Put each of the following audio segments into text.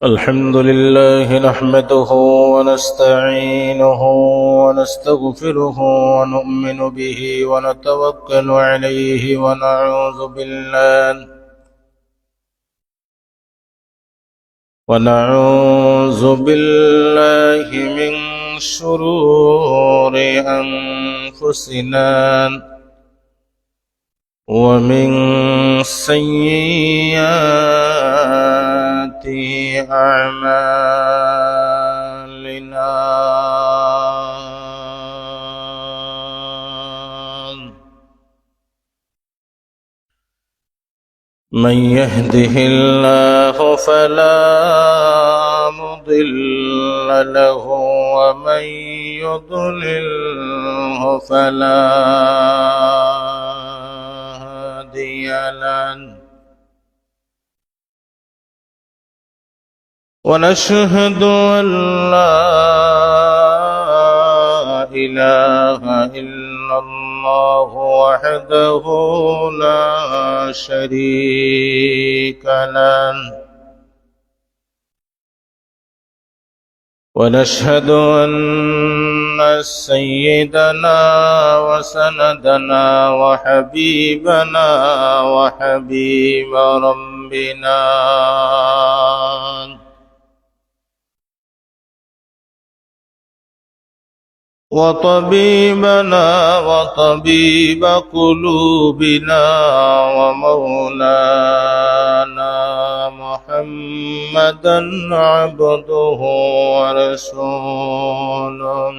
الحمد لله نحمده ونستعينه ونستغفره ونؤمن به ونتوكل عليه ونعوذ بالله من شرور أنفسنا ومن سيئات أعمالنا من يهده الله فلا مضل له ومن يضلله فلا هادي له ونشهد أن لا إله إلا الله وحده لا شريك له ونشهد أن سيدنا وسندنا وحبيبنا وحبيب ربنا وطبيبنا وطبيب قلوبنا ومولانا محمدا عبده ورسوله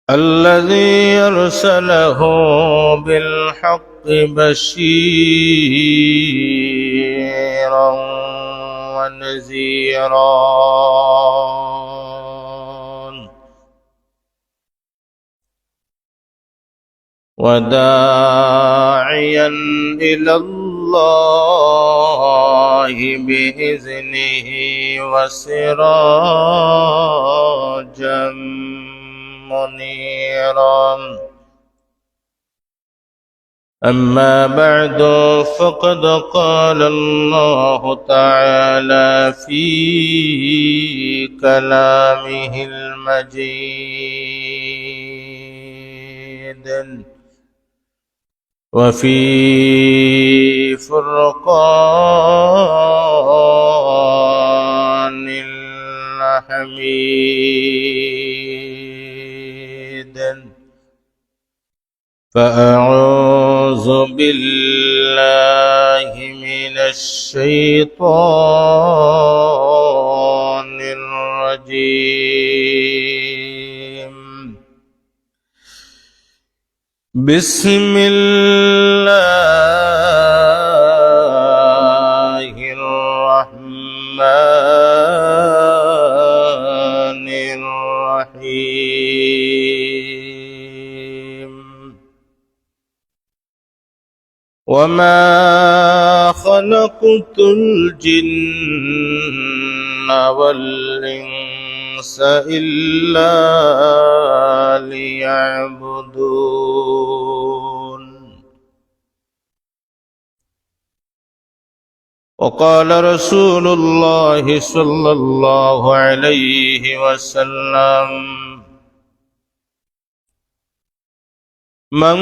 الذي أرسله بالحق بشيرا ونذيرا وداعيا إلى الله بإذنه وسراجا منيرا أما بعد فقد قال الله تعالى في كلامه المجيد وفي فرقان الحميد فأعوذ بالله من الشيطان الرجيم بسم الله الرحمن الرحيم وما خلقت الجن والإنس إلا ليعبدون وقال رسول الله صلى الله عليه وسلم من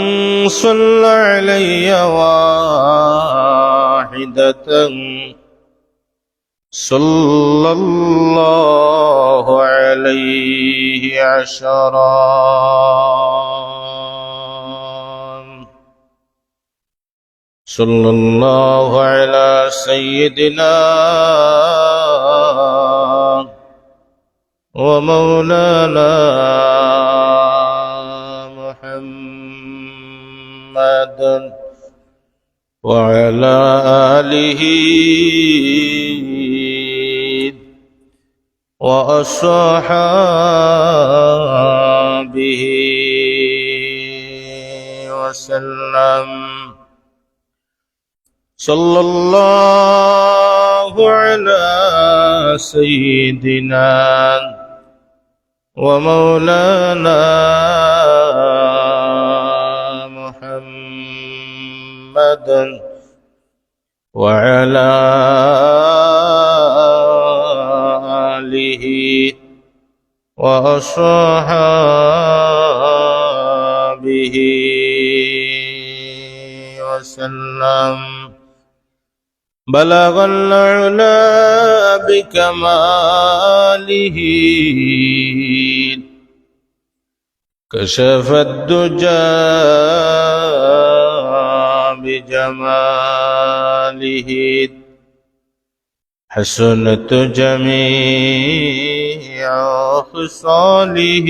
صلى علي واحدة صلى الله عليه عشرا صلى الله على سيدنا ومولانا محمد وعلى آله وأصحابه وسلم صلى الله على سيدنا ومولانا محمد وعلى آله وأصحابه وسلم. بلغ العلا بكماله، كشف الدجى بجماله، حسنت جميع خصاله.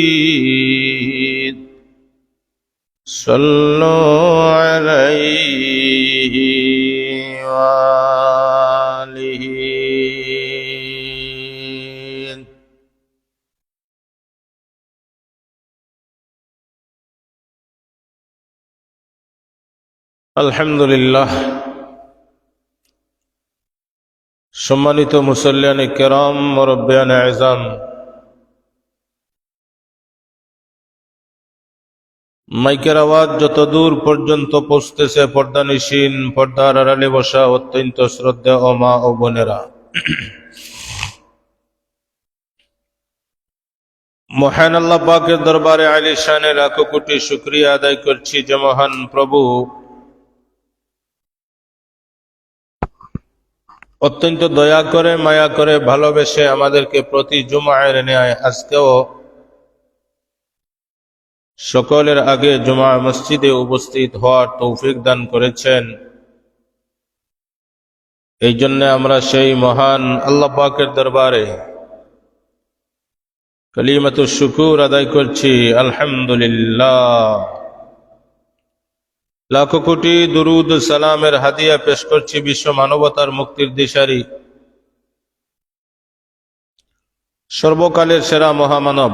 صلوا عليه وآله. আলহামদুলিল্লাহ। সম্মানিত মুসল্লিয়ান কিরাম, মুরব্বিয়ান আযম, মাইকের আওয়াজ যত দূর পর্যন্ত পৌঁছতেছে, পর্দানিশীন, পর্দার আড়ালে বসা অত্যন্ত শ্রদ্ধেয় ও মা ও বোনেরা, মহান আল্লাহ পাকের দরবারে আলিশানে লাখো কোটি শুকরিয়া আদায় করছি যে মহান প্রভু অত্যন্ত দয়া করে, মায়া করে, ভালোবেসে আমাদেরকে প্রতি জুমায়ের ন্যায় আজকেও সকলের আগে জুমা মসজিদে উপস্থিত হওয়ার তৌফিক দান করেছেন। এই জন্য আমরা সেই মহান আল্লাহ পাকের দরবারে কালিমাতুশ শুকুর আদায় করছি, আলহামদুলিল্লাহ। লাখো কোটি দুরুদ সালামের হাদিয়া পেশ করছি বিশ্ব মানবতার মুক্তির দিশারি, সর্বকালের সেরা মহামানব,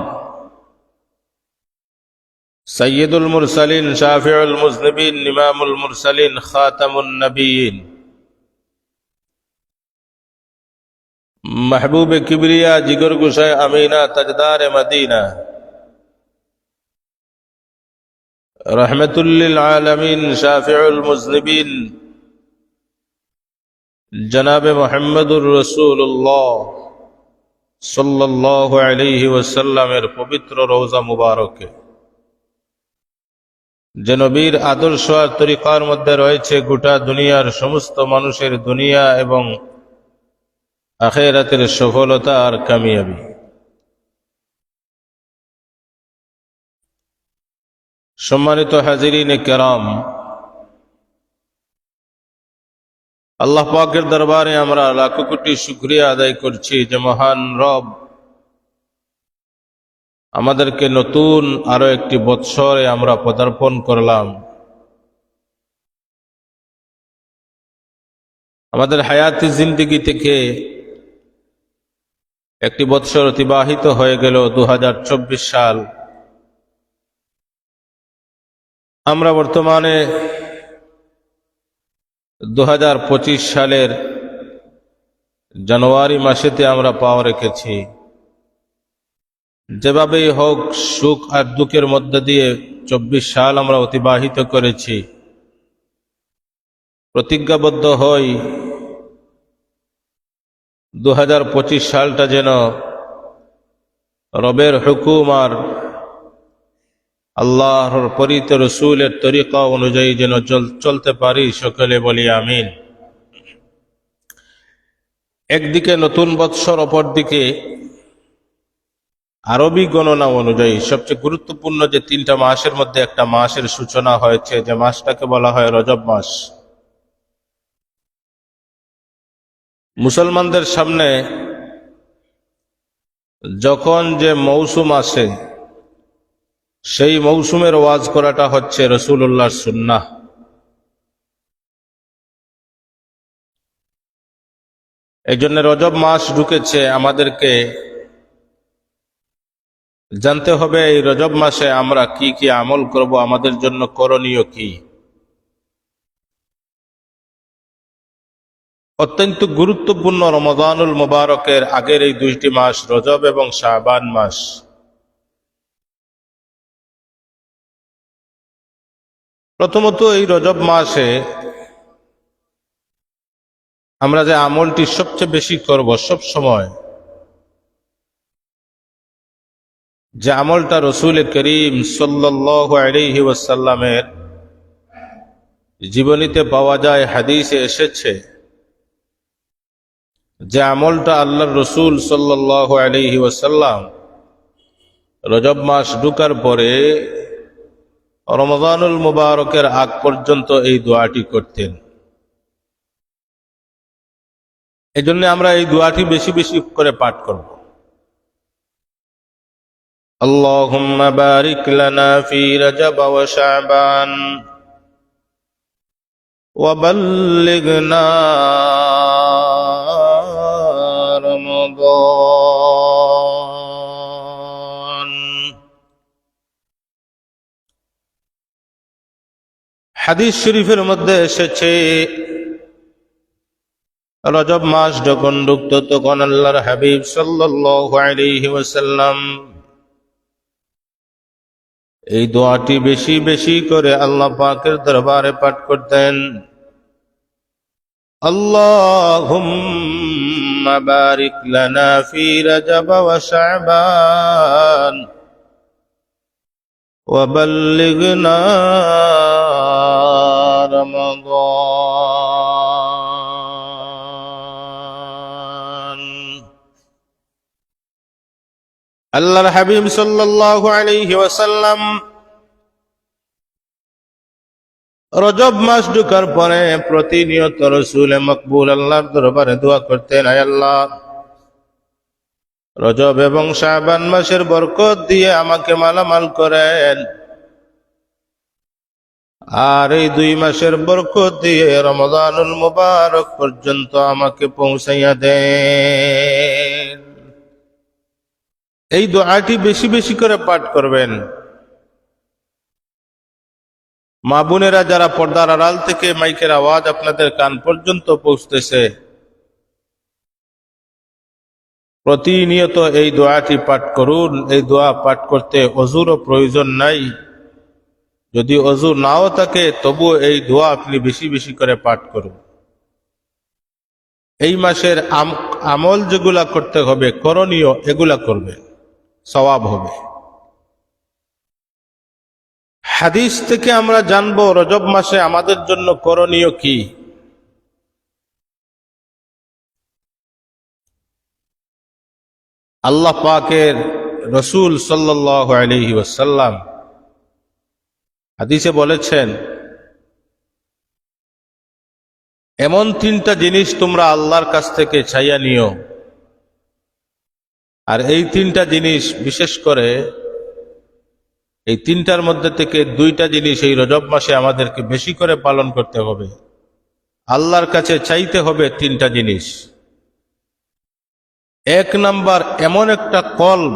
সাইয়্যিদুল মুরসালিন, শাফিউল মুজনিবিন, ইমামুল মুরসালিন, খাতামুন নবিয়্যিন, মাহবুবে কিবরিয়া, জিগর গুশায় আমিনা, তাজদার মদিনা, রহমতুল লিল আলামিন, শাফিউল মুজনিবিন, জনাবে মুহাম্মদুর রাসূলুল্লাহ সাল্লাল্লাহু আলাইহি ওয়াসাল্লামের পবিত্র রওজা মুবারকে, যে নবীর আদর্শ আর তরিকার মধ্যে রয়েছে গোটা দুনিয়ার সমস্ত মানুষের দুনিয়া এবং আখিরাতের সফলতা আর কামিয়াবি। সম্মানিত হাজিরিনে কেরাম, আল্লাহ পাকের দরবারে আমরা লাখো কোটি শুকরিয়া আদায় করছি যে মহান রব আমাদেরকে নতুন আরো একটি বৎসরে আমরা পদার্পণ করলাম। আমাদের হায়াতি জিন্দেগি থেকে একটি বৎসর অতিবাহিত হয়ে গেল, 2024 সাল। আমরা বর্তমানে 2025 সালের জানুয়ারি মাসেতে আমরা পাওয়া রেখেছি। যেভাবেই হোক সুখ আর দুঃখের মধ্যে দিয়ে 24 সাল আমরা অতিবাহিত করেছি। প্রতিজ্ঞাবদ্ধ হই 2025 সালটা যেন রবের হুকুম আর আল্লাহর পরিত রসুলের তরিকা অনুযায়ী যেন চলতে পারি। সকলে বলি আমিন। একদিকে নতুন বৎসর, অপরদিকে আরবি গণনা অনুযায়ী সবচেয়ে গুরুত্বপূর্ণ যে 3টা মাসের মধ্যে একটা মাসের সূচনা হয়েছে, যে মাসটাকে বলা হয় রজব মাস। মুসলমানদের সামনে যখন যে মৌসুম আসে, সেই মৌসুমের ওয়াজ করাটা হচ্ছে রাসূলুল্লাহর সুন্নাহ। এই জন্য রজব মাস ঢুকেছে, আমাদেরকে জানতে হবে এই রজব মাসে আমরা কি কি আমল করব, আমাদের জন্য করণীয় কি। অত্যন্ত গুরুত্বপূর্ণ রমজানুল মুবারকের আগের এই 2টি মাস, রজব এবং শাবান মাস। প্রথমত এই রজব মাসে আমরা যে আমলটি সবচেয়ে বেশি করব সব সময়, যে আমলটা রসুল করিম সাল্লাল্লাহু আলাইহি ওয়াসাল্লামের জীবনীতে পাওয়া যায়, হাদিসে এসেছে, যে আমলটা আল্লাহর রসুল সাল্লাল্লাহু আলাইহি ওয়াসাল্লাম রজব মাস ঢুকার পরে রমজানুল মুবারকের আগ পর্যন্ত এই দোয়াটি করতেন। এজন্য আমরা এই দোয়াটি বেশি বেশি করে পাঠ করব। আল্লাহুম্মা বারিক লানা ফি রজব ওয়া শাবান ওয়া বাল্লিগনা রমাদান। হাদিস শরীফের মধ্যে এসেছে, রজব মাস যখন ঢুকত তখন আল্লাহর হাবিব সাল্লাল্লাহু আলাইহি ওয়াসাল্লাম এই দোয়াটি বেশি বেশি করে আল্লাহ পাকের দরবারে পাঠ করতেন। আল্লাহুম্মা বারিক লানা ফি রজব ওয়া শাবান ওয়া বাল্লিগনা রমাদান। আল্লাহর হাবিব সাল্লাল্লাহু আলাইহি ওয়াসাল্লাম রজব মাস ঢুকার পরে প্রতিনিয়ত রসুলে মকবুল আল্লাহর দরবারে দোয়া করতেন, আয় আল্লাহ, রজব এবং শাবান মাসের বরকত দিয়ে আমাকে মালামাল করেন, আর এই 2 মাসের বরকত দিয়ে রমজানুল মুবারক পর্যন্ত আমাকে পৌঁছাইয়া দেন। এই দোয়াটি বেশি বেশি করে পাঠ করবেন। মা বোনেরা যারা পর্দার আড়াল থেকে মাইকের আওয়াজ আপনাদের কান পর্যন্ত পৌঁছতেছে, প্রতিনিয়ত এই দোয়াটি পাঠ করুন। এই দোয়া পাঠ করতে অজুরও প্রয়োজন নাই। যদি অজু নাও থাকে তবু এই দোয়া আপনি বেশি বেশি করে পাঠ করুন। এই মাসের আমল যেগুলা করতে হবে, করণীয়, এগুলা করবেন, সওয়াব হবে। হাদিস থেকে আমরা জানব রজব মাসে আমাদের জন্য করণীয় কি। আল্লাহ পাকের রসুল সাল্লাল্লাহু আলাইহি ওয়াসাল্লাম হাদিসে বলেছেন, এমন 3টা জিনিস তোমরা আল্লাহর কাছ থেকে চাইয়া নিও, আর এই 3টা জিনিস বিশেষ করে এই 3টার মধ্যে থেকে 2টা জিনিস এই রজব মাসে আমাদেরকে বেশি করে পালন করতে হবে। আল্লাহর কাছে চাইতে হবে 3টা জিনিস। 1 নাম্বার, এমন একটা কলব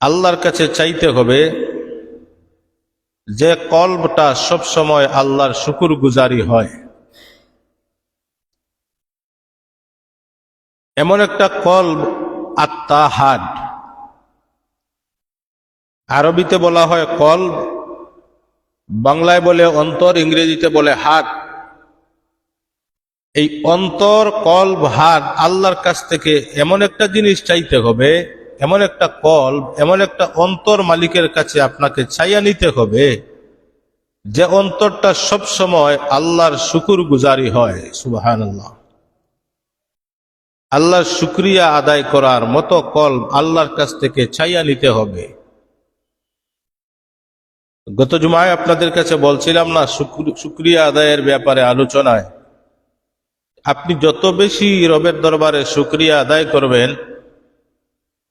আল্লাহর কাছে চাইতে হবে যে কলবটা সব সময় আল্লাহর শুকরগুজারি হয়। এমন একটা কলব, আত্মাহাদ, আরবিতে বলা হয় কলব, বাংলায় বলে অন্তর, ইংরেজিতে বলে হার্ট। এই অন্তর, কলব, হার্ট আল্লাহর কাছ থেকে এমন একটা জিনিস চাইতে হবে, এমন একটা কলব, এমন একটা অন্তর মালিকের কাছে আপনাকে চাইয়া নিতে হবে যে অন্তরটা সব সময় আল্লাহর শুকরগুজারি হয়। সুবহানাল্লাহ। আল্লাহর শুকরিয়া আদায় করার মতো কলব আল্লাহর কাছ থেকে চাইয়া নিতে হবে। গত জুমায় আপনাদের কাছে বলছিলাম না, শুকরিয়া আদায়ের ব্যাপারে আলোচনায়, আপনি যত বেশি রবের দরবারে শুকরিয়া আদায় করবেন,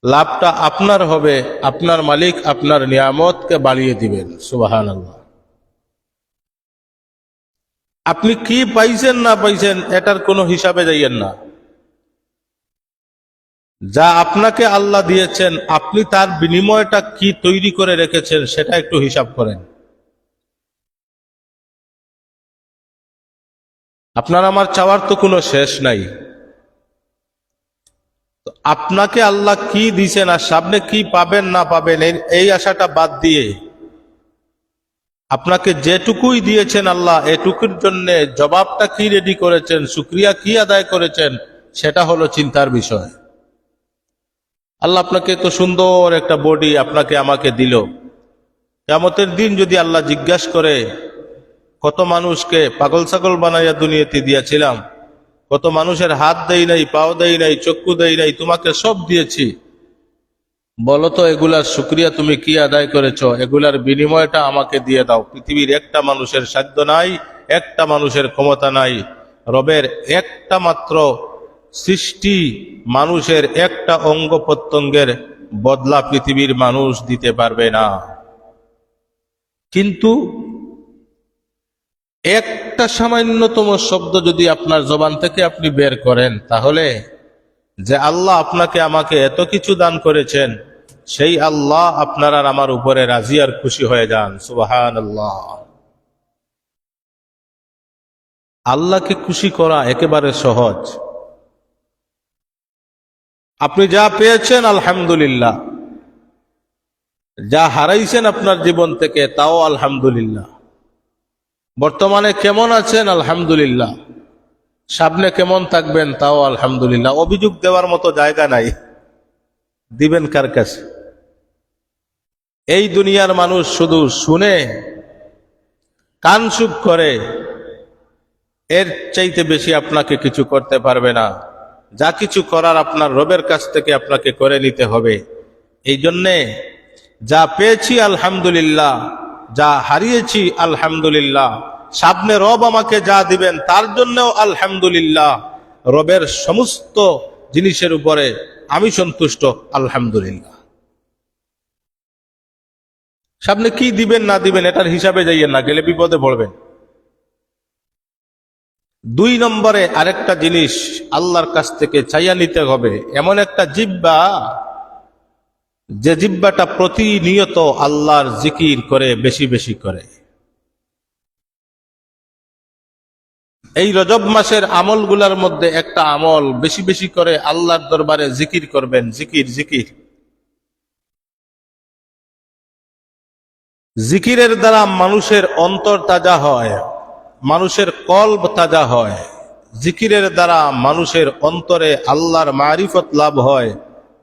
লাভটা আপনার হবে, আপনার মালিক আপনার নিয়ামতকে বাড়িয়ে দিবেন। সুবহানাল্লাহ। আপনি কি পাইছেন না পাইছেন এটার কোনো হিসাবে যাইয়েন না। যা আপনাকে আল্লাহ দিয়েছেন, আপনি তার বিনিময়টা কি তৈরি করে রেখেছেন সেটা একটু হিসাব করেন। আপনার আমার চাওয়ার তো কোনো শেষ নাই। আপনাকে আল্লাহ কি দিছেন আর সামনে কি পাবেন না পাবেন এই আশাটা বাদ দিয়ে আপনাকে যেটুকুই দিয়েছেন আল্লাহ, এটুকুর জন্য জবাবটা কি রেডি করেছেন, শুকরিয়া কি আদায় করেছেন, সেটা হলো চিন্তার বিষয়। আল্লাহ আপনাকে তো সুন্দর একটা বডি আপনাকে আমাকে দিল, কিয়ামতের দিন যদি আল্লাহ জিজ্ঞাসা করে কত মানুষকে পাগল ছাগল বানাইয়া দুনিয়াতে দিয়েছিলাম, কত মানুষের হাত দেই নাই, পাও দেই নাই, চক্ষু দেই নাই, তোমাকে সব দিয়েছি, বলো তো এগুলার শুকরিয়া তুমি কি আদায় করেছো, এগুলার বিনিময়টা আমাকে দিয়ে দাও। পৃথিবীর একটা মানুষের সাধ্য নাই, একটা মানুষের ক্ষমতা নাই, রবের একটা মাত্র সৃষ্টি মানুষের একটা অঙ্গ প্রত্যঙ্গের বদলা পৃথিবীর মানুষ দিতে পারবে না। কিন্তু একটা সামান্যতম শব্দ যদি আপনার জবান থেকে আপনি বের করেন, তাহলে যে আল্লাহ আপনাকে আমাকে এত কিছু দান করেছেন, সেই আল্লাহ আপনার আর আমার উপরে রাজি আর খুশি হয়ে যান। সুবহানাল্লাহ। আল্লাহকে খুশি করা একেবারে সহজ। আপনি যা পেয়েছেন আলহামদুলিল্লাহ, যা হারাইছেন আপনার জীবন থেকে তাও আলহামদুলিল্লাহ, বর্তমানে কেমন আছেন আলহামদুলিল্লাহ, সামনে কেমন থাকবেন তাও আলহামদুলিল্লাহ। অভিযোগ দেওয়ার মতো জায়গা নাই, দিবেন কার কাছে? এই দুনিয়ার মানুষ শুধু শুনে কান সুখ করে, এর চাইতে বেশি আপনাকে কিছু করতে পারবে না। যা কিছু করার আপনার রবের কাছ থেকে আপনাকে করে নিতে হবে। এই জন্যে যা পেয়েছি আলহামদুলিল্লাহ, যা হারিয়েছি আলহামদুলিল্লাহ, সামনে রব আমাকে যা দিবেন তার জন্যও আলহামদুলিল্লাহ। রবের সমস্ত জিনিসের উপরে আমি সন্তুষ্ট আলহামদুলিল্লাহ। সামনে কি দিবেন না দিবেন এটার হিসাবে যাইয়েন না, গেলে বিপদে পড়বেন। 2 নম্বরে আরেকটা জিনিস আল্লাহর কাছ থেকে চাইয়া নিতে হবে, এমন একটা জিহ্বা, যে জিহ্বাটা প্রতিনিয়ত আল্লাহর জিকির করে, বেশি বেশি করে। এই রজব মাসের আমলগুলার মধ্যে একটা আমল, বেশি বেশি করে আল্লাহর দরবারে জিকির করবেন। জিকির জিকির জিকিরের দ্বারা মানুষের অন্তর তাজা হয়, মানুষের কলব তাজা হয়। জিকিরের দ্বারা মানুষের অন্তরে আল্লাহর মারিফত লাভ হয়।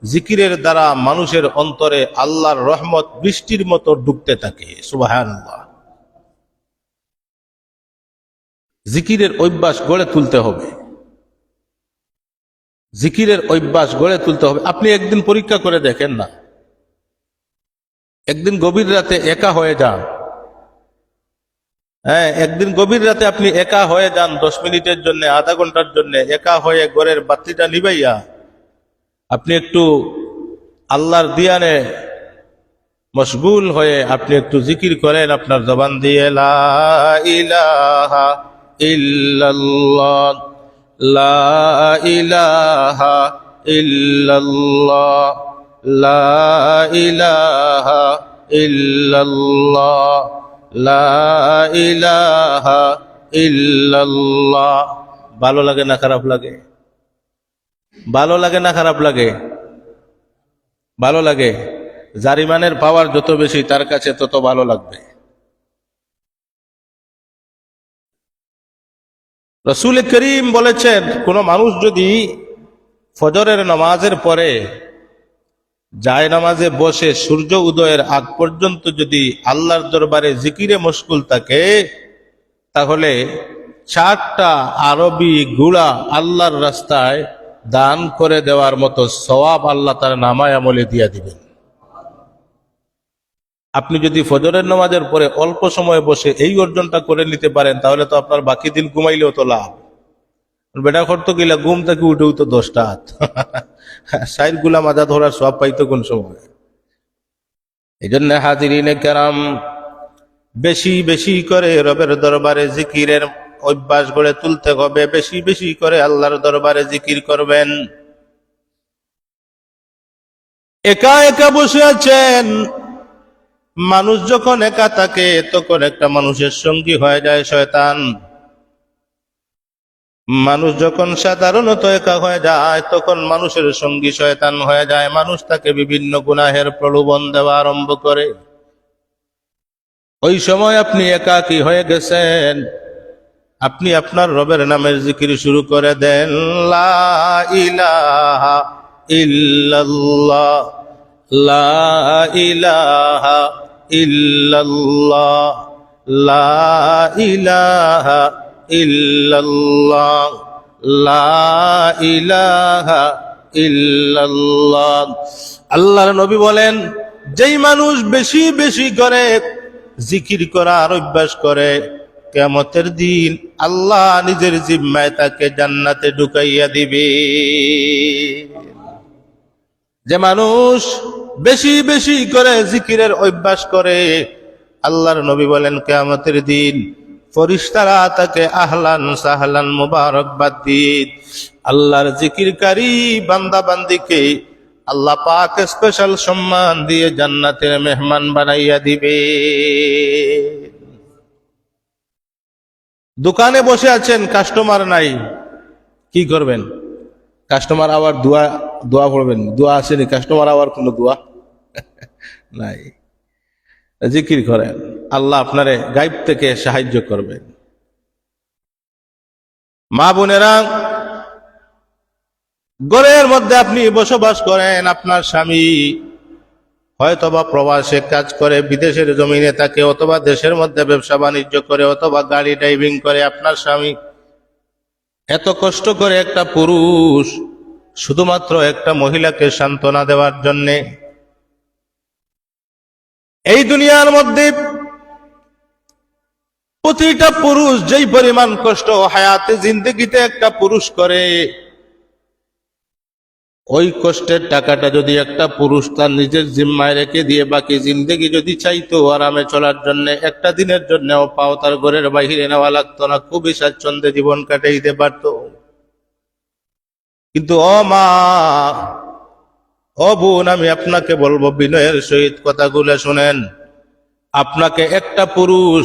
জিকিরের দ্বারা মানুষের অন্তরে আল্লাহর রহমত বৃষ্টির মতো ডুবতে থাকে। সুবহানাল্লাহ। জিকিরের অভ্যাস গড়ে তুলতে হবে, জিকিরের অভ্যাস গড়ে তুলতে হবে। আপনি একদিন পরীক্ষা করে দেখেন না, একদিন গভীর রাতে একা হয়ে যান। হ্যাঁ, একদিন গভীর রাতে আপনি একা হয়ে যান, 10 মিনিটের জন্য, আধা ঘন্টার জন্য একা হয়ে ঘরের বাতিটা নিবাইয়া আপনি একটু আল্লাহর দিয়ানে মশগুল হয়ে আপনি একটু জিকির করেন আপনার জবান দিয়ে, লা ইলাহা ইল্লাল্লাহ, লা ইলাহা ইল্লাল্লাহ, লা ইলাহা ইল্লাল্লাহ, লা ইলাহা ইল্লাল্লাহ। ভালো লাগে না খারাপ লাগে? ভালো লাগে না খারাপ লাগে? ভালো লাগে। যার ইমানের পাওয়ার যত বেশি তার কাছে তত ভালো লাগবে। রসুল করিম বলেছেন, কোন মানুষ যদি ফজরের নামাজের পরে যায় নামাজে বসে সূর্য উদয়ের আগ পর্যন্ত যদি আল্লাহর দরবারে জিকিরে মশগুল থাকে, তাহলে 4টা আরবি ঘোড়া আল্লাহর রাস্তায় দান করে দেওয়ার মতো সওয়াব আল্লাহ তার নামায় আমলে দিয়ে দিবেন। আপনি যদি ফজরের নামাজের পরে অল্প সময় বসে এই অর্জনটা করে নিতে পারেন, তাহলে তো আপনার বাকি দিন ঘুমাইলেও তো লাভ। বেটা করতো গেলা ঘুম থেকে উঠেও তো 10টা হাত, 60 গুলা মাজা ধরার সব পাইতো কোন সময়। এই জন্য হাজিরিনে কেরাম, বেশি বেশি করে রবের দরবারে জিকিরের অভ্যাস গড়ে তুলতে হবে। বেশি বেশি করে আল্লাহর দরবারে জিকির করবেন। একা একা বসে আছেন, মানুষ যখন একা থাকে তখন একটা মানুষের সঙ্গী হয়ে যায় শয়তান। মানুষ যখন সাধারণত একা হয়ে যায় তখন মানুষের সঙ্গী শয়তান হয়ে যায়। মানুষ তাকে বিভিন্ন গুনাহের প্রলোভন দেওয়া আরম্ভ করে। ওই সময় আপনি একাকী হয়ে গেছেন, আপনি আপনার রবের নামের জিকির শুরু করে দেন, লা ইলাহা ইল্লাল্লাহ, লা ইলাহা ইল্লাল্লাহ, লা ইলাহা ইল্লাল্লাহ, লা ইলাহা ইল্লাল্লাহ। আল্লাহর নবী বলেন, যেই মানুষ বেশি বেশি করে জিকির করার অভ্যাস করে, কিয়ামতের দিন আল্লাহ নিজের জিম্মায় তাকে জান্নাতে ঢুকাইয়া দিবে। যে মানুষ বেশি বেশি করে জিকিরের অভ্যাস করে, আল্লাহর নবী বলেন কিয়ামতের দিন ফেরেশতারা তাকে আহলান সাহলান মুবারকবাদ দিয়ে আল্লাহর জিকিরকারী বান্দা বান্দিকে আল্লাহ পাক স্পেশাল সম্মান দিয়ে জান্নাতের মেহমান বানাইয়া দিবে। দোকানে বসে আছেন, কাস্টমার নাই, কি করবেন? কাস্টমার আওয়ার দোয়া দোয়া পড়বেন, দোয়া আসেনি, কাস্টমার আওয়ার কোনো দোয়া নাই। জিকির করেন, আল্লাহ আপনারে গায়েব থেকে সাহায্য করবেন। মা বোনেরা, ঘরের মধ্যে আপনি বসবাস করেন, আপনার স্বামী হয়তোবা প্রবাসে কাজ করে, বিদেশের জমিনে থাকে, অথবা দেশের মধ্যে ব্যবসা বাণিজ্য করে, অথবা গাড়ি ড্রাইভিং করে। আপনার স্বামী এত কষ্ট করে একটা পুরুষ শুধুমাত্র একটা মহিলাকে সান্ত্বনা দেওয়ার জন্যে। এই দুনিয়ার মধ্যে প্রতিটা পুরুষ যেই পরিমাণ কষ্ট হায়াতে জিন্দেগিতে একটা পুরুষ করে, ওই কষ্টের টাকাটা যদি একটা পুরুষ তার নিজের জিম্মায় রেখে দিয়ে বাকি জিন্দেগি যদি চাইতো আরামে চলার জন্য, একটা দিনের জন্যও পাও তার ঘরের বাহিরে নেওয়া লাগতো না, খুবই স্বাচ্ছন্দ্যে জীবন কাটাইতে পারত। কিন্তু ও মা, ও বোন, আমি আপনাকে বলবো বিনয়ের সহিত কথাগুলো শুনেন। আপনাকে একটা পুরুষ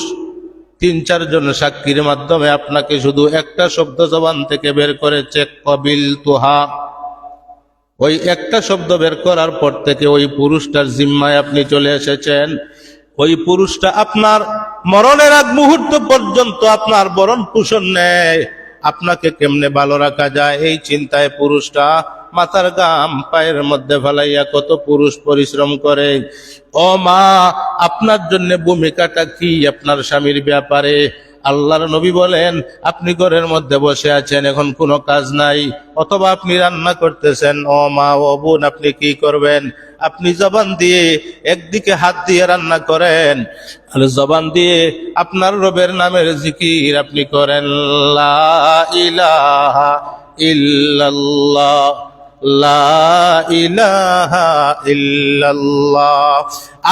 ৩-৪ জন সাক্ষীর মাধ্যমে আপনাকে শুধু একটা শব্দ জবান থেকে বের করেছে, কবিল তুহা। ওই একটা শব্দ বের করার পর থেকে ওই পুরুষটার জিম্মায় আপনি চলে এসেছেন। ওই পুরুষটা আপনার মরণের আগ মুহূর্ত পর্যন্ত আপনার বরণ পোষণ নেয়। আপনাকে কেমনে ভালো রাখা যায় এই চিন্তায় পুরুষটা মাথার গাম পায়ের মধ্যে ফেলাইয়া কত পুরুষ পরিশ্রম করে। ও মা, আপনার জন্য ভূমিকাটা কি আপনার স্বামীর ব্যাপারে? আল্লাহর নবী বলেন, আপনি ঘরের মধ্যে বসে আছেন, এখন কোনো কাজ নাই, অথবা আপনি রান্না করতেছেন। ও মা, ও বোন, আপনি কি করবেন? আপনি জবান দিয়ে একদিকে হাত দিয়ে রান্না করেন, আর জবান দিয়ে আপনার রবের নামের জিকির আপনি করেন, লা ইলাহা ইল্লাল্লাহ, লা ইলাহা ইল্লাল্লাহ।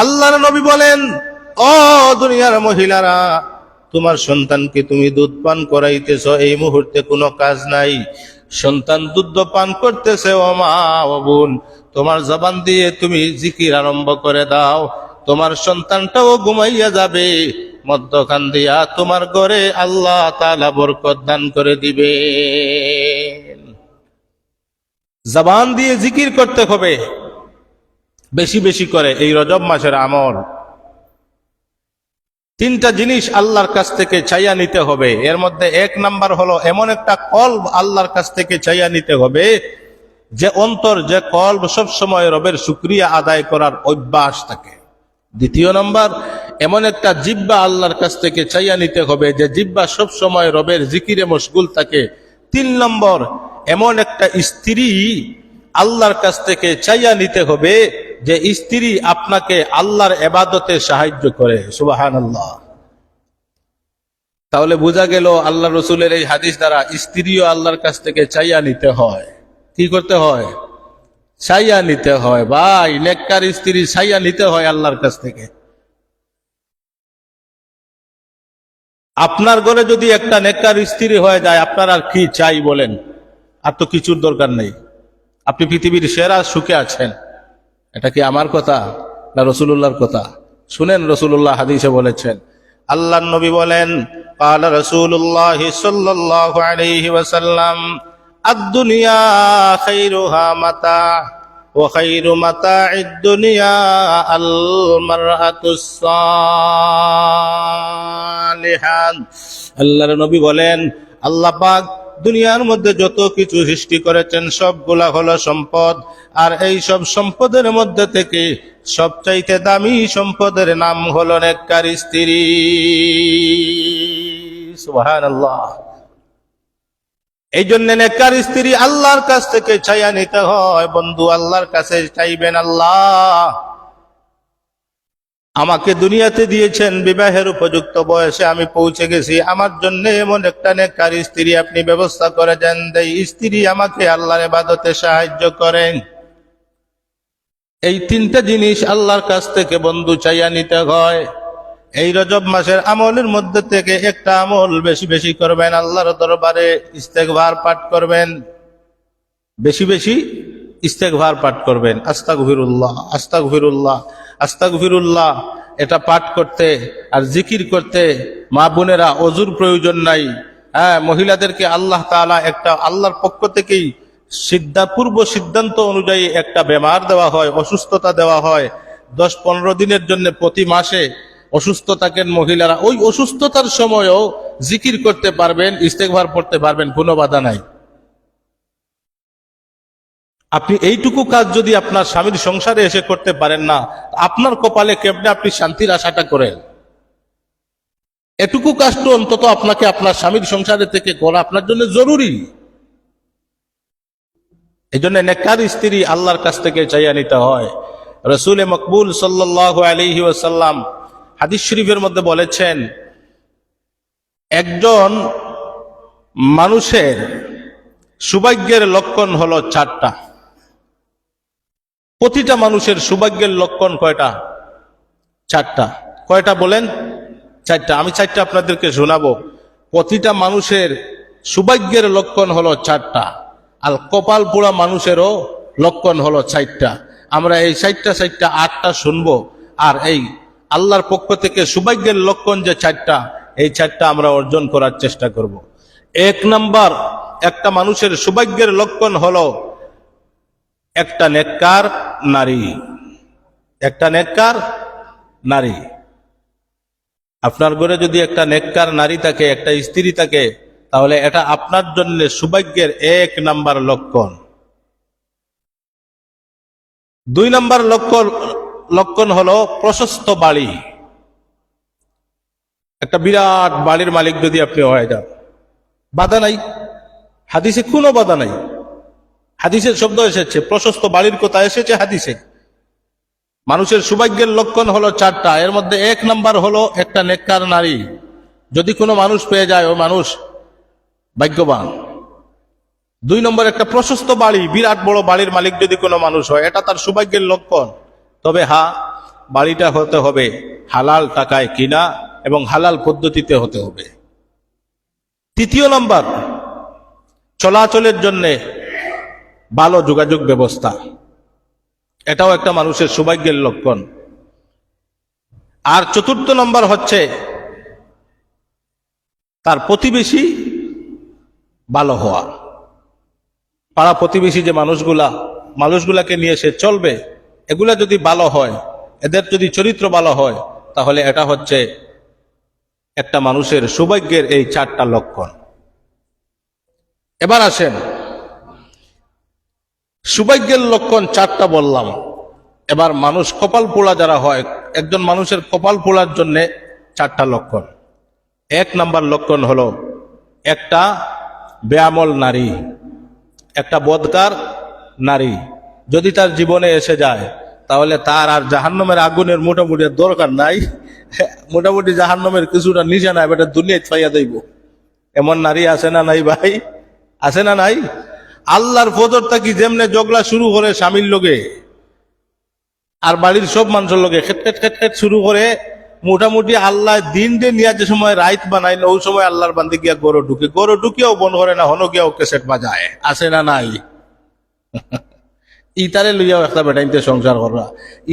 আল্লাহর নবী বলেন, ও দুনিয়ার মহিলারা, তোমার সন্তানকে তুমি দুধ পান করাইতেছ, এই মুহূর্তে কোনো কাজ নাই, সন্তান দুধ পান করতেছে। ও মা, ও বোন, তোমার জবান দিয়ে তুমি জিকির আরম্ভ করে দাও, তোমার সন্তানটাও ঘুমাইয়া যাবে, মধ্যখান দিয়া তোমার ঘরে আল্লাহ তাআলা বরকত দান করে দিবে। জবান দিয়ে জিকির করতে হবে বেশি বেশি করে। এই রজব মাসের আমল, 3টা জিনিস আল্লাহর কাছ থেকে চাইয়া নিতে হবে। এর মধ্যে 1 নাম্বার হলো এমন একটা কলব আল্লাহর কাছ থেকে চাইয়া নিতে হবে যে অন্তর, যে কলব সবসময় রবের শুকরিয়া আদায় করার অভ্যাস থাকে। 2 নাম্বার, এমন একটা জিহ্বা আল্লাহর কাছ থেকে চাইয়া নিতে হবে যে জিহ্বা সবসময় রবের জিকিরে মশগুল থাকে। 3 নম্বর, এমন একটা স্ত্রী আল্লাহর কাছ থেকে চাইয়া নিতে হবে যে স্ত্রী আপনাকে আল্লাহর ইবাদতে সাহায্য করে। সুবহানাল্লাহ। তাহলে বোঝা গেল আল্লাহ রসুলের এই হাদিস দ্বারা স্ত্রীও আল্লাহর কাছ থেকে চাইয়া নিতে হয়। কি করতে হয়? চাইয়া নিতে হয়। ভাই, নেককার স্ত্রী চাইয়া নিতে হয় আল্লাহর কাছ থেকে। আপনার ঘরে যদি একটা নেককার স্ত্রী হয়ে যায়, আপনার আর কি চাই বলেন? আর তো কিছুর দরকার নেই। আপনি পৃথিবীর সেরা সুখে আছেন। এটা কি আমার কথা না রাসূলুল্লাহর কথা? শুনেন, রাসূলুল্লাহ হাদিসে বলেছেন, আল্লাহর নবী বলেন, قال رسول الله صلى الله عليه وسلم الدنيا خيرها متاع وخير متاع الدنيا المرأة الصالحة সালিহান। আল্লাহর নবী বলেন, আল্লাহ পাক দুনিয়ার মধ্যে যত কিছু সৃষ্টি করেছেন সবগুলা হলো সম্পদ, আর এই সব সম্পদের মধ্যে থেকে সবচাইতে দামি সম্পদের নাম হলো নেককার স্ত্রী। সুবহানাল্লাহ। এই জন্য নেককার স্ত্রী আল্লাহর কাছ থেকে চাইয়া নিতে হয়। বন্ধু, আল্লাহর কাছে চাইবেন, আল্লাহ আমাকে দুনিয়াতে দিয়েছেন, বিবাহের উপযুক্ত বয়সে আমি পৌঁছে গেছি, আমার জন্য এমন একটা নেককার স্ত্রী আপনি ব্যবস্থা করে দেন, এই স্ত্রী আমাকে আল্লাহর ইবাদতে সাহায্য করেন। এই তিনটা জিনিস আল্লাহর কাছ থেকে বন্ধু চাইয়া নিতে হয়। এই রজব মাসের আমলের মধ্যে থেকে একটা আমল বেশি বেশি করবেন, আল্লাহর দরবারে ইস্তেগফার পাঠ করবেন, বেশি বেশি ইস্তেগফার পাঠ করবেন। আস্তাগফিরুল্লাহ, আস্তাগফিরুল্লাহ, আস্তাগফিরুল্লাহ, এটা পাঠ করতে আর জিকির করতে মা বোনেরা অজুর প্রয়োজন নাই। হ্যাঁ, মহিলাদেরকে আল্লাহ তাআলা একটা আল্লাহর পক্ষ থেকেই পূর্ব সিদ্ধান্ত অনুযায়ী একটা বেমার দেওয়া হয়, অসুস্থতা দেওয়া হয়। 10-15 দিনের জন্য প্রতি মাসে অসুস্থ থাকেন মহিলারা, ওই অসুস্থতার সময়ও জিকির করতে পারবেন, ইস্তেগফার পড়তে পারবেন, কোনো বাধা নাই। আপনি এইটুকু কাজ যদি আপনার স্বামীর সংসারে এসে করতে পারেন না, আপনার কপালে কেমনে আপনি শান্তির আশাটা করেন? এটুকু কাজ তো অন্তত আপনাকে আপনার স্বামীর সংসারে থেকে করা আপনার জন্য জরুরি। এই জন্য নেককার স্ত্রী আল্লাহর কাছ থেকে চাইয়া নিতে হয়। রাসূল মকবুল সাল্লাল্লাহু আলাইহি ওয়াসাল্লাম হাদিস শরীফের মধ্যে বলেছেন, একজন মানুষের সৌভাগ্যের লক্ষণ হলো 4টা। প্রতিটা মানুষের সৌভাগ্যের লক্ষণ কয়টা? 4টা। কয়টা বলেন? 4টা। আমি 4টা আপনাদেরকে শোনাবো। প্রতিটা মানুষের সৌভাগ্যের লক্ষণ হলো 4টা, আর কপাল পোড়া মানুষেরও লক্ষণ হলো 4টা। আমরা এই 4টা 8টা শুনবো, আর এই আল্লাহর পক্ষ থেকে সৌভাগ্যের লক্ষণ যে 4টা, এই 4টা আমরা অর্জন করার চেষ্টা করব। 1 নাম্বার, একটা মানুষের সৌভাগ্যের লক্ষণ হলো একটা নেককার নারী। একটা নেককার নারী। আপনার ঘরে যদি একটা নেককার নারী থাকে, একটা স্ত্রী থাকে, তাহলে এটা আপনার জন্য সৌভাগ্যের 1 নাম্বার লক্ষণ। 2 নাম্বার লক্ষণ হলো প্রশস্ত বাড়ি। একটা বিরাট বাড়ির মালিক যদি আপনি হয়ে যান, বাধা নাই, হাদিসে কোনো বাধা নাই। হাদিসের শব্দ এসেছে, প্রশস্ত বাড়ির কথা এসেছে হাদিসে। মানুষের সৌভাগ্যের লক্ষণ হলো 4টা, এর মধ্যে 1 নাম্বার হলো একটা নেককার নারী। যদি কোনো মানুষ পেয়ে যায়, ও মানুষ ভাগ্যবান। 2 নম্বর, একটা প্রশস্ত বাড়ি, বিরাট বড় বাড়ির মালিক যদি কোনো মানুষ হয়, এটা তার সৌভাগ্যের লক্ষণ। তবে হ্যাঁ, বাড়িটা হতে হবে হালাল টাকায় কিনা এবং হালাল পদ্ধতিতে হতে হবে। 3 নম্বর, চলাচলের জন্য ভালো যোগাযোগ ব্যবস্থা, এটাও একটা মানুষের সৌভাগ্যের লক্ষণ। আর 4 নম্বর হচ্ছে তার প্রতিবেশী ভালো হওয়া। পাড়া প্রতিবেশী যে মানুষগুলাকে নিয়ে সে চলবে, এগুলা যদি ভালো হয়, এদের যদি চরিত্র ভালো হয়, তাহলে এটা হচ্ছে একটা মানুষের সৌভাগ্যের এই 4টা লক্ষণ। এবার আসেন, সৌভাগ্যের লক্ষণ 4টা বললাম। এবার মানুষ কপাল পোড়া যারা হয়, একজন মানুষের কপাল পোড়ার জন্য 4টা লক্ষণ। 1 নাম্বার লক্ষণ হলো একটা বেআমল নারী, একটা বদকার নারী যদি তার জীবনে এসে যায়, তাহলে তার আর জাহান্নামের আগুনের মোটামুটি দরকার নাই। মোটামুটি জাহান্নামের কিছুটা নিচে নাই, এটা দুনিয়ায় ফাইয়া দেব। এমন নারী আছে না নাই ভাই? আছে না নাই? আল্লাহর ফজর থাকি যেমনে জগলা শুরু করে স্বামীর লোকে আর বাড়ির সব মানুষের লোকে খেট খেট খেট খেট শুরু করে, মোটামুটি আল্লাহ দিন দিন নিয়ে যে সময় রাইত বানাই না, ওই সময় আল্লাহর বান্দি গিয়া গরু ঢুকিয়াও বন করে না, হনো গিয়াও কেসেট বাজায়। আছে না নাই? ইতারে লইয়াও একটা বেটাইতে সংসার করা।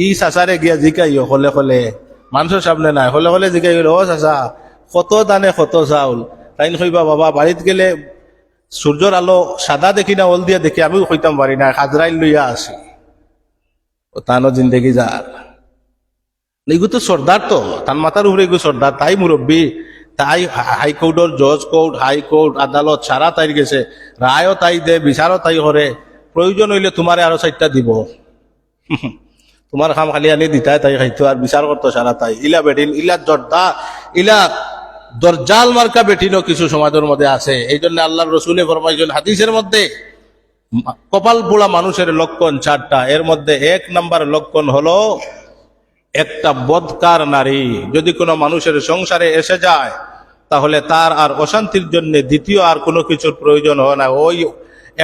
ই চাচারে গিয়া জিকাইও হলে হলে, মানুষের সামনে নাই, হলে হলে জিকাই গেল, ও চাচা কত দানে কত চাউল? তাই কইবা বাবা বাড়িত গেলে সূর্যর আলো সাদা দেখি না, ওল দিয়া দেখি, আমিও কইতাম পারি না, হাজরাইল লইয়া আসি। ও তানো জিন্দেগি যার এগু তো সর্দার, তো তার মাথার উপরে এগু সর্দার, তাই মুরব্বী, তাই হাইকোর্টের জজ কোর্ট হাইকোর্ট আদালত সারা তাই গেছে, রায়ও তাই দে, বিচারও তাই করে, প্রয়োজন হইলে তোমারে আরো 4টা দিব। তোমার খাম খালি আনি দিতাই তাই খাইতো, আর বিচার করতো সারা তাই। ইলা বেটিন ইলা জর্দা ইলা দরজাল মার্কা বেটিনও কিছু সমাজের মধ্যে আছে। এই জন্য আল্লাহর রসুলে ফরমাইছেন হাদিসের মধ্যে, কপাল পোড়া মানুষের লক্ষণ 4টা। এর মধ্যে 1 নাম্বার লক্ষণ হলো একটা বদকার নারী যদি কোনো মানুষের সংসারে এসে যায়, তাহলে তার আর অশান্তির জন্য দ্বিতীয় আর কোনো কিছুর প্রয়োজন হয় না, ওই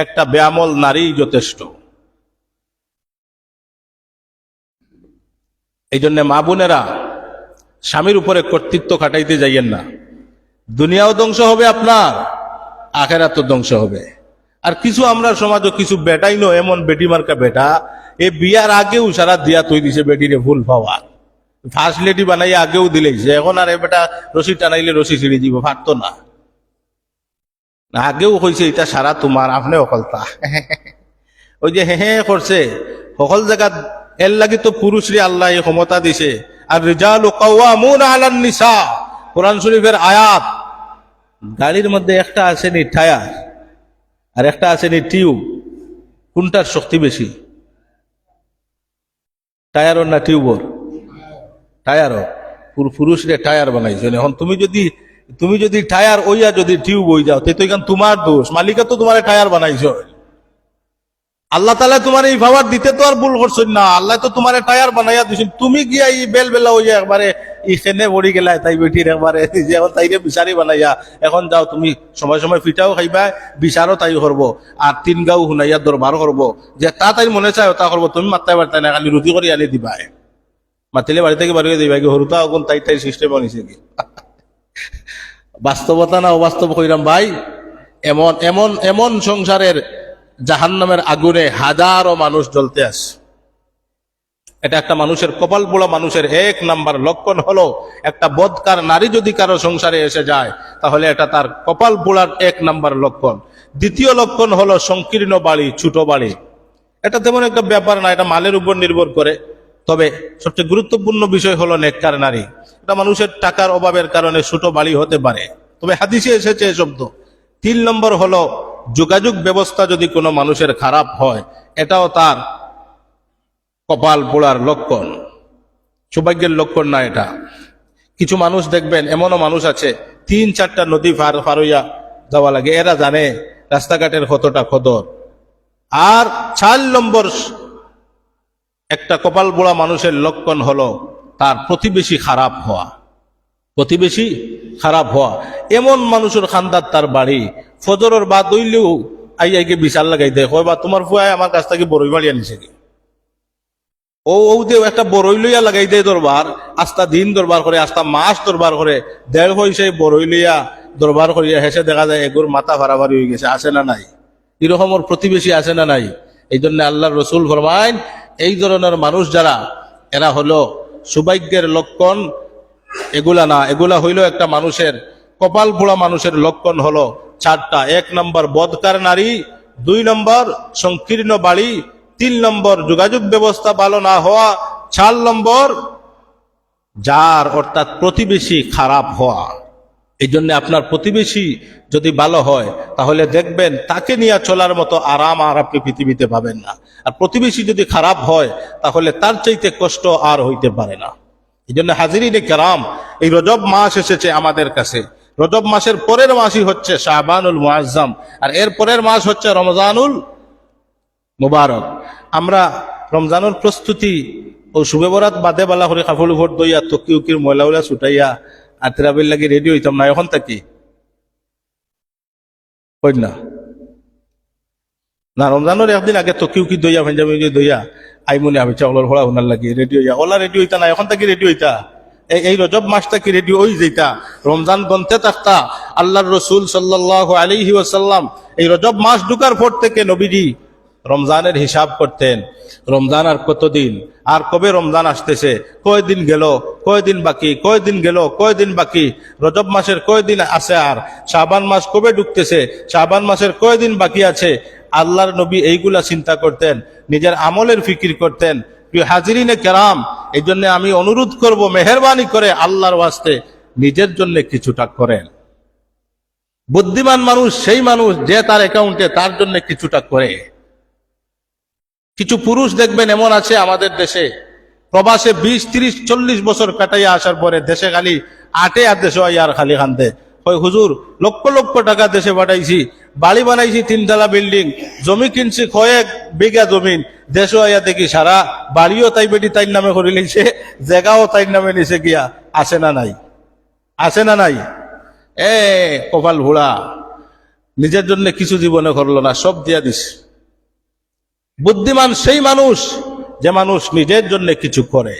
একটা বেআমল নারী যথেষ্ট। এই জন্য মা বোনেরা স্বামীর উপরে কর্তৃত্ব খাটাইতে যাইয়েন না। দুনিয়াও ধ্বংস হবে আপনার, আখেরাতও ধ্বংস হবে। আর কিছু আমরা সমাজও কিছু বেটাই নো, এমন বেটি মার্কা বেটা, এ বিয়ার আগেও সারা দিয়া তৈ দিছে বেটিরে ফুল পাওয়া, ফার্স্ট লেডি বানাইয়া আগেও দিলেছে। এখন আর এ বেটা রশি টানাইলে রশি ছিঁড়ে দিব, পারতো না। আগেও কইছে এটা সারা তোমার, আপনি অকলতা। ওই যে হে করছে সকল জায়গা, এর লাগি তো পুরুষরে আল্লাহ এই ক্ষমতা দিছে। আর রিজালু কাওয়ামুনা আলান নিসা, কোরআন শরীফের আয়াত। গাড়ির মধ্যে একটা আছে নি টায়ার, আর একটা আছে নি টিউব, কোনটার শক্তি বেশি? টায়ারও না টিউবর? টায়ারও। পুরুষরে টায়ার বানাইছে। এখন তুমি যদি টায়ার ওইয়া যদি টিউব হয়ে যাও, তো এখান তোমার দোষ, মালিকা তো তোমার টায়ার বানাইছ। আল্লাহ তাআলা তোমার এই পাওয়ার দিতে তো আর ভুল করছেন না, আল্লাহ তো তোমার টায়ার বানাইয়া দিছেন। তুমি গিয়া এই বেলা হইয়া একবারে ইখেনে পড়ি গেলাই তাই বেটির একবারে, যে এখন তাইরে বিচারি বানাইয়া এখন যাও তুমি সময় সময় পিঠাও খাইবা, বিচারও তাই করবো, আর 3 গাও শুনাইয়া দরবার করবো, যে তা তাই মনে চায় তা করবো। তুমি মাত্তাই পারতাই না, খালি রুটি করে আনি দিবা, মাতিলে বাড়ি থেকে বাড়িয়ে দিবা কি হরুতা অগুন তাই সিস্টেম আনিছে কি? বাস্তবতা না অবাস্তব কইরাম ভাই। এমন এমন এমন সংসারের জাহান্নামের আগুনে হাজারো মানুষ জ্বলতে আসে। এটা একটা মানুষের কপাল পোড়া মানুষের 1 নাম্বার লক্ষণ হলো, একটা বদকার নারী যদি কারো সংসারে এসে যায়, তাহলে এটা তার কপাল পোড়ার 1 নাম্বার লক্ষণ। দ্বিতীয় লক্ষণ হলো সংকীর্ণ বাড়ি, ছোট বাড়ি। এটা তেমন একটা ব্যাপার না, এটা মালের উপর নির্ভর করে। তবে সবচেয়ে গুরুত্বপূর্ণ বিষয় হলো নেককার নারী। এটা মানুষের টাকার অভাবের কারণে ছোট বাড়ি হতে পারে, তবে হাদিসে এসেছে এই শব্দ। 3 নম্বর হলো যোগাযোগ ব্যবস্থা যদি কোনো মানুষের খারাপ হয়, এটাও তার কপাল পোড়ার লক্ষণ, সৌভাগ্যের লক্ষণ না এটা। কিছু মানুষ দেখবেন, এমনও মানুষ আছে 3-4টা নদী পার হইয়া যাওয়া লাগে, এরা জানে রাস্তাঘাটের কতটা কদর। আর 4 নম্বর একটা কপাল পোড়া মানুষের লক্ষণ হলো তার প্রতিবেশী খারাপ হওয়া। প্রতিবেশী খারাপ হওয়া, এমন মানুষের খান্দার তার বাড়ি, ফজরের বাদ হইলেও আইকে বিচার লাগাই দেয়, কয় বা তোমার ফুয়ায় আমার কাছ থেকে বড়ই বাড়ি আনিছে কি? ও একটা বড়ই লইয়া লাগাই দেয় দরবার, আস্তা দিন দরবার করে, আস্তা মাস দরবার করে, 1.5 পয়সায় বড়ই লইয়া দরবার করিয়া হেসে দেখা যায় এগুর মাথা ভাড়াভাড়ি হয়ে গেছে। আসে না নাই? এরকম প্রতিবেশী আছে না নাই? এই জন্য আল্লাহর রসুল ফরমাইন, এই ধরনের মানুষ যারা, এরা হলো সৌভাগ্যের লক্ষণ। এগুলা না, এগুলা হইল একটা মানুষের কপাল পোড়া মানুষের লক্ষণ হলো 4টা। 1 নম্বর বদকার নারী, 2 নম্বর সংকীর্ণ বাড়ি, 3 নম্বর যোগাযোগ ব্যবস্থা ভালো না হওয়া, 4 নম্বর যার অর্থাৎ প্রতিবেশী খারাপ হওয়া। এই জন্য আপনার প্রতিবেশী যদি ভালো হয়, তাহলে দেখবেন তাকে নিয়ে চলার মতো আরাম আর আপনি পৃথিবীতে পাবেন না। আর প্রতিবেশী যদি খারাপ হয়, তাহলে তার চাইতে কষ্ট আর হইতে পারে না। এই জন্য হাজিরিনে কেরাম, এই রজব মাস এসেছে আমাদের কাছে। রজব মাসের পরের মাসই হচ্ছে শাবানুল মুআজ্জাম, আর এর পরের মাস হচ্ছে রমজানুল মুবারক। আমরা রমজানের প্রস্তুতি ও শুভে বরাত বাদে বালা করে কাপড় উপর দইয়া তকি উকির ময়লা উলা ছুটাইয়া আতরাবির লাগি রেডি হইতাম না। এখন থাকি হই না, না রমজানের একদিন আগে তকি উকি দইয়া পাঞ্জাবি দইয়া আইমনি আমি চাউলের হলা হুনার লাগি রেডি হইয়া, ওলা রেডি হইতা না, এখন থাকি রেডি হইতা। এই রজব মাসটা কি রেডি হই যেতা, রমজান গন্তে থাকতা। আল্লাহর রসুল সাল্লাল্লাহু আলাইহি ওয়াসাল্লাম এই রজব মাস ঢুকার পর থেকে নবীজি রমজানের হিসাব করতেন। রমজান আর কতদিন, আর কবে রমজান আসতেছে, কয়দিন গেল, কয়দিন বাকি, কয়দিন গেল, কয়দিন বাকি, রজব মাসের কয়দিন আছে, আর শাবান মাস কবে ঢুকতেছে, শাবান মাসের কয়দিন বাকি আছে। আল্লাহর নবী এইগুলা চিন্তা করতেন, নিজের আমলের ফিকির করতেন। প্রিয় হাজিরিনে কেরাম, এই জন্য আমি অনুরোধ করব, মেহেরবানি করে আল্লাহর ওয়াস্তে নিজের জন্য কিছুটা করেন। বুদ্ধিমান মানুষ সেই মানুষ যে তার অ্যাকাউন্টে তার জন্য কিছুটা করে। কিছু পুরুষ দেখবেন এমন আছে আমাদের দেশে, প্রবাসে 20, 30, 40 বছর কাটাইয়া আসার পরে দেশে খালি আটে আর দেশে আর খালি খান্দে, হয় হুজুর লক্ষ লক্ষ টাকা দেশে পাঠাইছি, বাড়ি বানাইছি 3 তলা বিল্ডিং, জমি কিনছি কয়েক বিঘা জমিন, দেশে আইয়া দেখি সারা বাড়িও তাই বেটি তাই নামে করে লিখছে, জায়গাও তাই নামে নিছে গিয়া। আছে না নাই? আছে না নাই? কপাল ভোড়া, নিজের জন্য কিছু জীবনে করলো না, সব দিয়া দিস। বুদ্ধিমান সেই মানুষ যে মানুষ নিজের জন্য কিছু করে।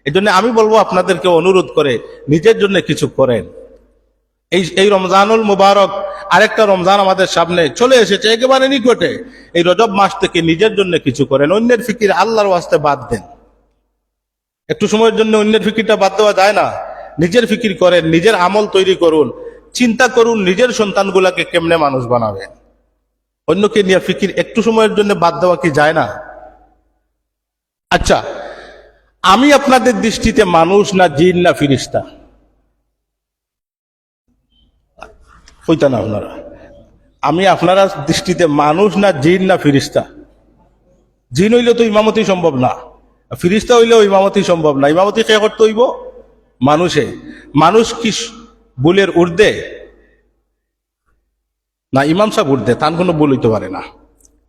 এই জন্য আমি বলবো আপনাদেরকে অনুরোধ করে নিজের জন্য কিছু করেন। এই রমজানুল মুবারক, আরেকটা রমজান আমাদের সামনে চলে এসেছে একেবারে নিকটে। এই রজব মাস থেকে নিজের জন্য কিছু করেন, অন্যের ফিকির আল্লাহর ওয়াস্তে বাদ দেন। একটু সময়ের জন্য অন্যের ফিকিরটা বাদ দেওয়া যায় না? নিজের ফিকির করেন, নিজের আমল তৈরি করুন, চিন্তা করুন নিজের সন্তানগুলাকে কেমনে মানুষ বানাবেন। অন্যকে নিয়ে ফিকির একটু সময়ের জন্য বাদ দেওয়া কি যায় না? আচ্ছা, আমি আপনাদের দৃষ্টিতে মানুষ না জিন না ফিরিস্তা? কইতা না আপনারা? আমি আপনারা দৃষ্টিতে মানুষ না জিন না ফিরিস্তা? জিন হইলে তো ইমামতি সম্ভব না, ফিরিস্তা হইলেও ইমামতি সম্ভব না। ইমামতি কে করতে হইব? মানুষে। মানুষ কি বুলের ঊর্ধ্বে? না, ইমাম সাহেব ঊর্ধ্বে, তার কোনো ভুল হইতে পারে না।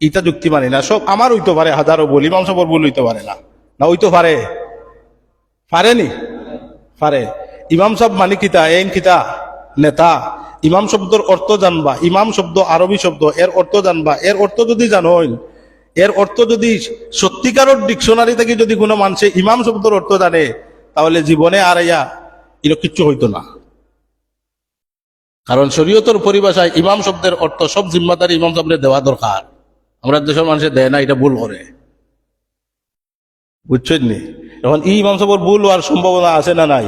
ইটা যুক্তি মানি না। সব আমার হইতে পারে হাজারো ভুল, ইমাম সাহেবের ভুল হইতে পারে না? না হইতে পারে? পারেনি? পারে। ইমাম সাহেব মানে কিতা? এইন কিতা? নেতা। ইমাম শব্দর অর্থ জানবা, ইমাম শব্দ আরবি শব্দ, এর অর্থ জানবা। এর অর্থ যদি জানোই, এর অর্থ যদি সত্যিকারের ডিকশনারি থেকে যদি কোনো মানুষে ইমাম শব্দের অর্থ জানে, তাহলে জীবনে আর এর কিচ্ছু হইতো না। কারণ শরীয়তের পরিভাষায় ইমাম শব্দের অর্থ সব জিম্মাদারি ইমাম সাহেবের দেওয়া দরকার। আমরা দেশের মানুষের দেয় না, এটা ভুল করে। বুঝছেন নি? এখন ইমাম সাহেবের ভুল হওয়ার সম্ভাবনা আছে না নাই?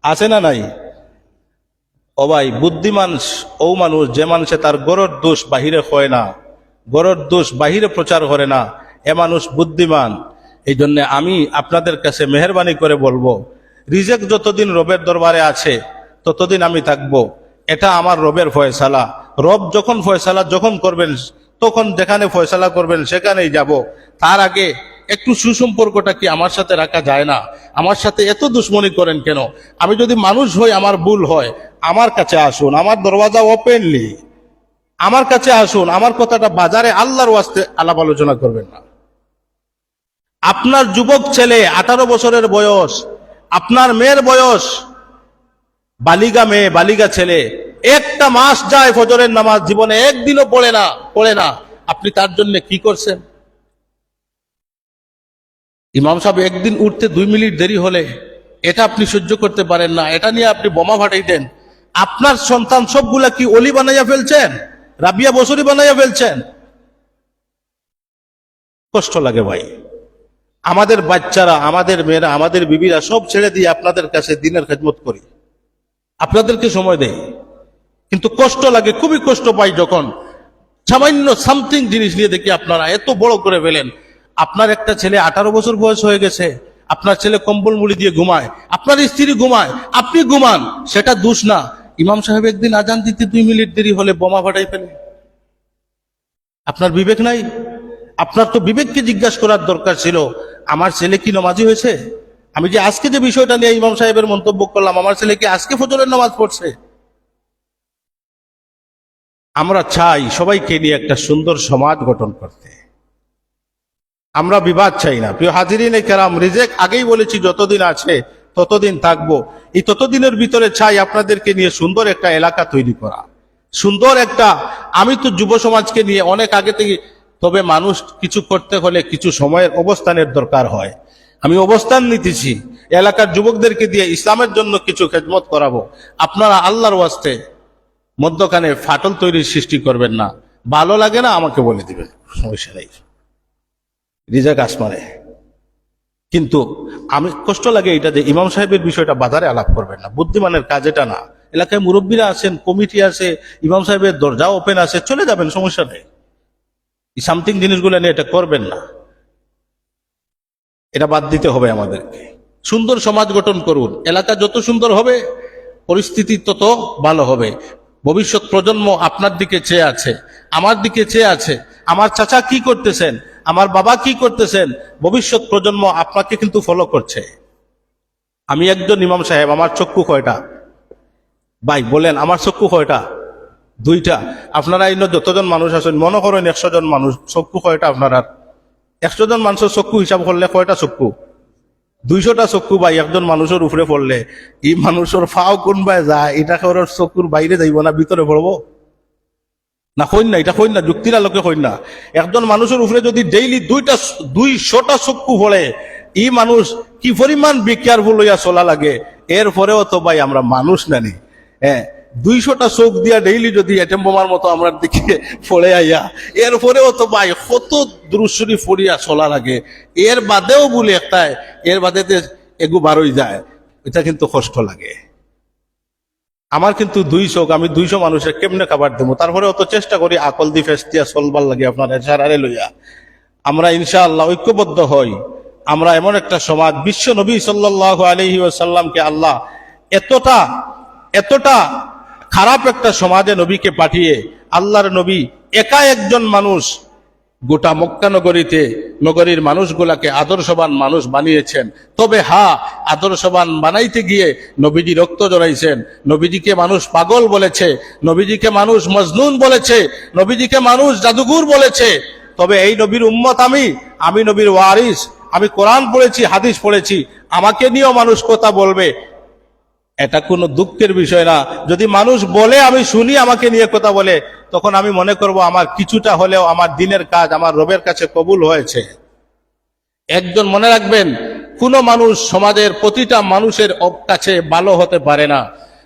আছে না নাই? ও ভাই, বুদ্ধিমান ও মানুষ যে মানুষে তার গরর দোষ বাহিরে হয় না, গরর দোষ বাহিরে প্রচার করে না, এ মানুষ বুদ্ধিমান। এই জন্য আমি আপনাদের কাছে মেহরবানি করে বলবো, রিজেক যতদিন রবের দরবারে আছে ততদিন আমি থাকবো। এটা আমার রবের ফয়সালা। রব যখন ফয়সালা যখন করবেন, তখন যেখানে ফয়সালা করবেন সেখানেই যাব। তার আগে একটু সুসম্পর্কটা কি আমার সাথে রাখা যায় না? আমার সাথে এত দুশ্মনী করেন কেন? আমি যদি মানুষ হই, আমার ভুল হয়, আমার কাছে আসুন, আমার দরওয়াজা ওপেনলি, আমার কাছে আসুন। আমার কথাটা বাজারে আল্লাহর ওয়াস্তে আলাপ আলোচনা করবেন না। আপনার যুবক ছেলে 18 বছরের বয়স, আপনার মেয়ের বয়স, বালিগা মেয়ে বালিগা ছেলে, একটা মাস যায় ফজরের নামাজ জীবনে একদিনও পড়ে না, আপনি তার জন্য কি করছেন? ইমাম সাহেব একদিন উঠতে 2 মিনিট দেরি হলে এটা আপনি সহ্য করতে পারেন না, এটা নিয়ে আপনি বোমা ফাটাই দেন। আপনার সন্তান সবগুলা কি অলি বানাইয়া ফেলছেন, রাবিয়া বসরি বানাইয়া ফেলছেন? কষ্ট লাগে ভাই। আমাদের বাচ্চারা, আমাদের মেয়েরা, আমাদের বিবিরা সব ছেড়ে দিয়ে আপনাদের কাছে দিনের খেদমত করি, আপনাদেরকে সময় দেয়, কিন্তু কষ্ট লাগে, খুবই কষ্ট পাই যখন সামান্য সামথিং জিনিস নিয়ে দেখি আপনারা এত বড় করে ফেলেন। আপনার একটা ছেলে 18 বছর বয়স হয়ে গেছে, আপনার ছেলে কম্বল মুড়ি দিয়ে ঘুমায়, আপনার স্ত্রী ঘুমায়, আপনি ঘুমান, সেটা দোষ না। ইমাম সাহেব একদিন আজান দিতে 2 মিনিট দেরি হলে বোমা ফাটাই ফেলে। আপনার বিবেক নাই? আপনার তো বিবেককে জিজ্ঞাসা করার দরকার ছিল, আমার ছেলে কি নামাজি হয়েছে? আমি যে আজকে যে বিষয়টা নিয়ে ইমাম সাহেবের মন্তব্য করলাম, আমার ছেলে কি আজকে ফজরের নামাজ পড়ছে? আমরা চাই সবাইকে নিয়ে একটা সুন্দর সমাজ গঠন করতে। আমরা বিবাদ চাই না। প্রিয় হাজিরিনে কেরাম, রিজেক আগেই বলেছি যতদিন আছে ততদিন থাকবো। এই ততদিনের ভিতরে চাই আপনাদেরকে নিয়ে সুন্দর একটা এলাকা তৈরি করা, সুন্দর একটা। আমি তো যুব সমাজকে নিয়ে অনেক আগে থেকে, তবে মানুষ কিছু করতে হলে কিছু সময়ের অবস্থানের দরকার হয়। আমি অবস্থান নিতেছি, এলাকার যুবকদেরকে দিয়ে ইসলামের জন্য কিছু খেদমত করাবো। আপনারা আল্লাহর ওয়াস্তে মধ্যখানে ফাটল তৈরির সৃষ্টি করবেন না। ভালো লাগে না আমাকে বলে দিবেন, সমস্যা নেই, রিজেক আসমানে। কিন্তু আমি কষ্ট লাগে এটা যে ইমাম সাহেবের বিষয়টা বাজারে আলাপ করবেন না, বুদ্ধিমানের কাজ এটা না। এলাকায় মুরব্বীরা আছেন, কমিটি আছে, ইমাম সাহেবের দরজা ওপেন আছে, চলে যাবেন, সমস্যা নেই। সামথিং জিনিসগুলো নিয়ে এটা করবেন না, এটা বাদ দিতে হবে আমাদেরকে। সুন্দর সমাজ গঠন করুন। এলাকা যত সুন্দর হবে পরিস্থিতি তত ভালো হবে। ভবিষ্যৎ প্রজন্ম আপনার দিকে চেয়ে আছে, আমার দিকে চেয়ে আছে। আমার চাচা কি করতেছেন, আমার বাবা কি করতেছেন, ভবিষ্যৎ প্রজন্ম আপনাকে কিন্তু ফলো করছে। আমি একজন ইমাম সাহেব, আমার চক্ষু কয়টা? ভাই বলেন, আমার চক্ষু কয়টা? দুইটা। আপনারা এই যতজন মানুষ আছেন, মনে করেন 100 জন মানুষ, চক্ষু কয়টা আপনারা? 100 জন মানুষের চক্ষু হিসাব করলে কয়টা চক্ষু? 200টা চক্ষু ভাই একজন মানুষের উপরে পড়লে এই মানুষের ফাও কোনবায় যায়, এটা ওর চক্ষুর বাইরে যাইব না ভিতরে পড়বো না? কইন না, এটা কইন না, যুক্তির আলোকে কইন না। একজন মানুষের উপরে যদি ডেইলি 200টা চক্ষু পড়ে, এই মানুষ কি পরিমাণ বিকেয়ারফুল হইয়া চলা লাগে। এরপরেও তো ভাই আমরা মানুষ নানি। হ্যাঁ, 200টা চোখ দিয়া ডেইলি যদি এটেম বোমার মতো আমরা দিকে পড়ে আইয়া, এরপরেও তো ভাই কত দুরূদ শরীফ পড়িয়া চলা লাগে। এর বাদেও বলি একটাই, এর বাদে এগু বারোই যায়, এটা কিন্তু কষ্ট লাগে। আমার কিন্তু 2 চোখ, আমি 200 মানুষের কেমনে খাবার দেবো? তারপরে অত চেষ্টা করি আকল দি ফেস দিয়া চলবার লাগে আপনার সারারে লইয়া। আমরা ইনশাআল্লাহ ঐক্যবদ্ধ হই। আমরা এমন একটা সমাজ, বিশ্ব নবী সাল্লাল্লাহু আলাইহি ওয়াসাল্লামকে আল্লাহ এতটা এতটা খারাপ একটা সমাজে নবীকে পাঠিয়ে, আল্লাহর নবী একা একজন মানুষ গোটা মক্কা নগরীর মানুষগুলাকে আদর্শবান মানুষ বানিয়েছেন। তবে আদর্শবান বানাইতে গিয়ে নবীজি রক্ত জড়াইছেন, নবীজিকে মানুষ পাগল বলেছে, নবীজিকে মানুষ মজনুন বলেছে, নবীজিকে মানুষ জাদুঘর বলেছে। তবে এই নবীর উম্মত আমি নবীর ওয়ারিস, আমি কোরআন পড়েছি, হাদিস পড়েছি, আমাকে নিয়েও মানুষ কথা বলবে, এটা কোনো দুঃখের বিষয় না। যদি মানুষ বলে, আমি শুনি আমাকে নিয়ে কথা বলে, তখন আমি মনে করব আমার কিছুটা হলেও আমার দিনের কাজ আমার রবের কাছে কবুল হয়েছে। একজন মনে রাখবেন, কোনো মানুষ সমাজের প্রতিটা মানুষের কাছে ভালো হতে পারে না।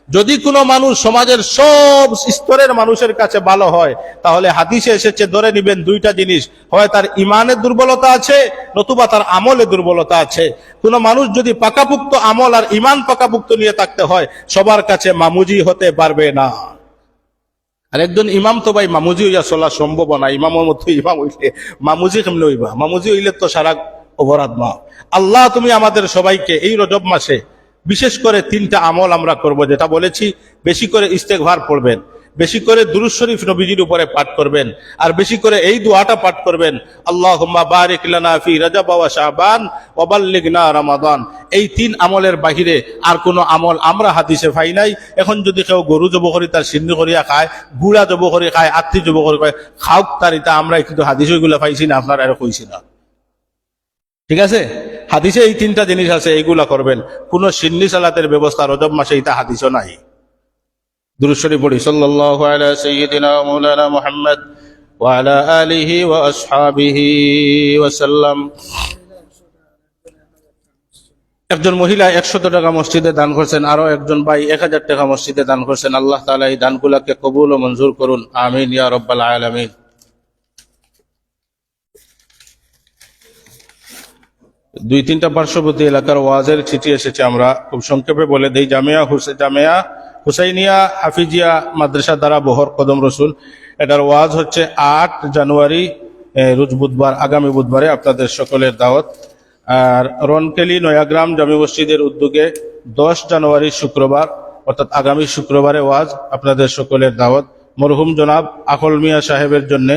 যদি কোনো মানুষ সমাজের সব স্তরের মানুষের কাছে ভালো হয়, তাহলে হাদিসে এসেছে ধরে নিবেন 2টা জিনিস, হয় তার ইমানের দুর্বলতা আছে, নতুবা তার আমলে দুর্বলতা আছে। কোনো মানুষ যদি পাকাপুক্ত আমল আর ইমান পাকাপুক্ত নিয়ে থাকতে হয়, সবার কাছে মামুজি হতে পারবে না। আর একজন ইমাম তো ভাই মামুজি হইয়া চলা সম্ভব না। ইমামের মতো ইমাম হইলে মামুজি কেমনে হইবা? মামুজি হইলে তো সারা অপরাধ মাফ। আল্লাহ তুমি আমাদের সবাইকে এই রজব মাসে বিশেষ করে 3টা আমল আমরা করব, যেটা বলেছি, বেশি করে ইস্তেগফার পড়বেন, বেশি করে দুরূদ শরীফ নবীজির উপরে পাঠ করবেন, আর বেশি করে এই দোয়াটা পাঠ করবেন, আল্লাহুম্মা বারিক লানা ফি রজব ওয়া শাবান ওয়া বাল্লিগনা রমাদান। এই 3 আমলের বাহিরে আর কোনো আমল আমরা হাদিসে পাই নাই। এখন যদি কেউ গরু জব করি তার সিদ্ধি করিয়া খায়, গুড়া জব করে খায়, আত্মি জব করে খায়, খাওক তার, এটা আমরা কিন্তু হাদিস ওইগুলো পাইছি না, আপনারা আর কইছি না। ঠিক আছে, হাদিসে এই 3টা জিনিস আছে, এইগুলা করবেন। কোন সিন্নি সালাতের ব্যবস্থা রজব মাসে এটা হাদিসও নাই। দুরূদ শরীফ পড়ি, সাল্লাল্লাহু আলা সাইয়্যিদিনা ওয়া মাওলানা মুহাম্মদ ওয়া আলা আলিহি ওয়া আসহাবিহি ওয়া সাল্লাম। একজন মহিলা 100 টাকা মসজিদে দান করছেন, আরো একজন ভাই 1000 টাকা মসজিদে দান করছেন। আল্লাহ তাআলা এই দানগুলোকে কবুল ও মঞ্জুর করুন, আমিন ইয়া রাব্বাল আলামিন। 2-3টা পার্শ্ববর্তী এলাকার ওয়াজের চিঠি এসেছে, আমরা খুব সংক্ষেপে বলে দেই। জামিয়া হুসাইনিয়া হাফিজিয়া মাদ্রাসা দ্বারা বহর কদম রসুল, এটার ওয়াজ হচ্ছে 8 জানুয়ারি, রোজ বুধবার, আগামী বুধবারে আপনাদের সকলের দাওয়াত। আর রনকেলি নয়াগ্রাম জামি মসজিদের উদ্যোগে 10 জানুয়ারি শুক্রবার, অর্থাৎ আগামী শুক্রবারে ওয়াজ, আপনাদের সকলের দাওয়াত। মরহুম জনাব আকল মিয়া সাহেবের জন্য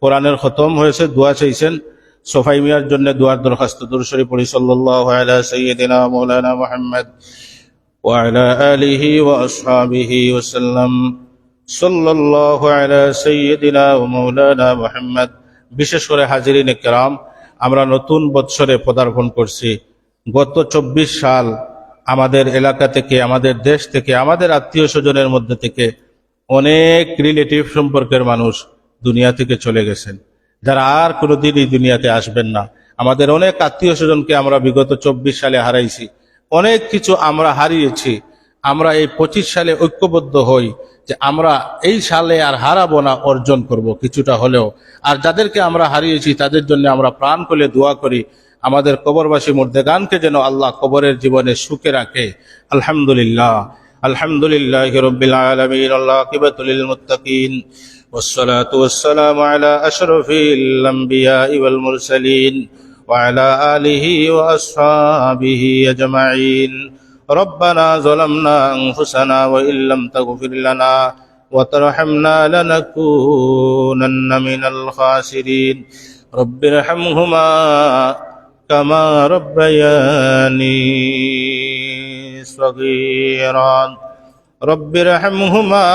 কোরআনের খতম হয়েছে, দোয়া চাইছেন। সোফাই মিয়ার জন্য দোয়ার দরখাস্ত। দুরূদ শরীফ পড়ি, সাল্লাল্লাহু আলা সাইয়্যিদিনা মাওলানা মুহাম্মদ ওয়া আলা আলিহি ওয়া আসহাবিহি ওয়া সাল্লাম। সাল্লাল্লাহু আলা সাইয়্যিদিনা মাওলানা মুহাম্মদ। বিশেষ করে হাজিরিনে কেরাম, আমরা নতুন বৎসরে পদার্পণ করছি। গত 24 সাল আমাদের এলাকা থেকে, আমাদের দেশ থেকে, আমাদের আত্মীয় স্বজনের মধ্যে থেকে অনেক রিলেটিভ সম্পর্কের মানুষ দুনিয়া থেকে চলে গেছেন, যারা আর কোনোদিন এই দুনিয়াতে আসবেন না। আমাদের অনেক আত্মীয় স্বজনকে আমরা বিগত 24 সালে হারাইছি, অনেক কিছু আমরা হারিয়েছি। আমরা এই 25 সালে ঐক্যবদ্ধ হই যে আমরা এই সালে আর হারাবো না, অর্জন করব কিছুটা হলেও। আর যাদেরকে আমরা হারিয়েছি তাদের জন্য আমরা প্রাণ খুলে দোয়া করি, আমাদের কবরবাসী মুর্দেগানকে যেন আল্লাহ কবরের জীবনে সুখে রাখে। আলহামদুলিল্লাহ, আলহামদুলিল্লাহি রাব্বিল আলামিন, আল-আকিবাতু লিল মুত্তাকিন, والصلاة والسلام على أشرف الأنبياء والمرسلين وعلى آله وأصحابه أجمعين. ربنا ظلمنا أنفسنا وإن لم تغفر لنا وترحمنا لنكونن من الخاسرين. رب ارحمهما كما ربياني صغيرا. رب ارحمهما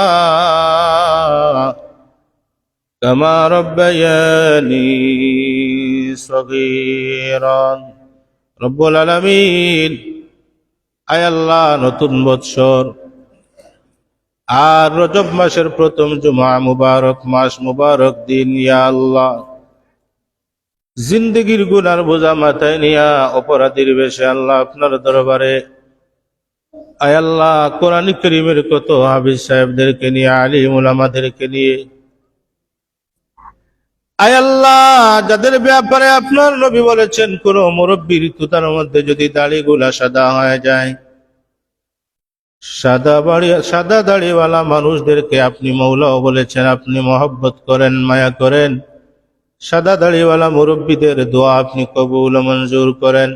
كما ربياني صغيرا. রব্বুল আলামিন, আয় আল্লাহ, নতুন বৎসর আর রজব মাসের প্রথম জুমা মুবারক মাস, মুবারক দিন, ইয়া আল্লাহ, জিন্দগির গুনার বোঝা মাথায় নিয়া অপরাধীর বেশে আল্লাহ আপনার দরবারে, আয় আল্লাহ, কোরআন কারীমের কত হাফেজ সাহেবদেরকে নিয়ে, আলিম উলামাদেরকে নিয়ে, আয় আল্লাহ, যাদের ব্যাপারে আপনার নবী বলেছেন কোন মুরব্বীর তুতার মধ্যে যদি দাড়িগুলা সাদা হয়ে যায়, সাদা দাড়িওয়ালা মানুষদেরকে আপনি মৌলাও বলেছেন, আপনি মহব্বত করেন, মায়া করেন। সাদা দাড়িওয়ালা মুরব্বীদের দোয়া আপনি কবুল ও মঞ্জুর করেন।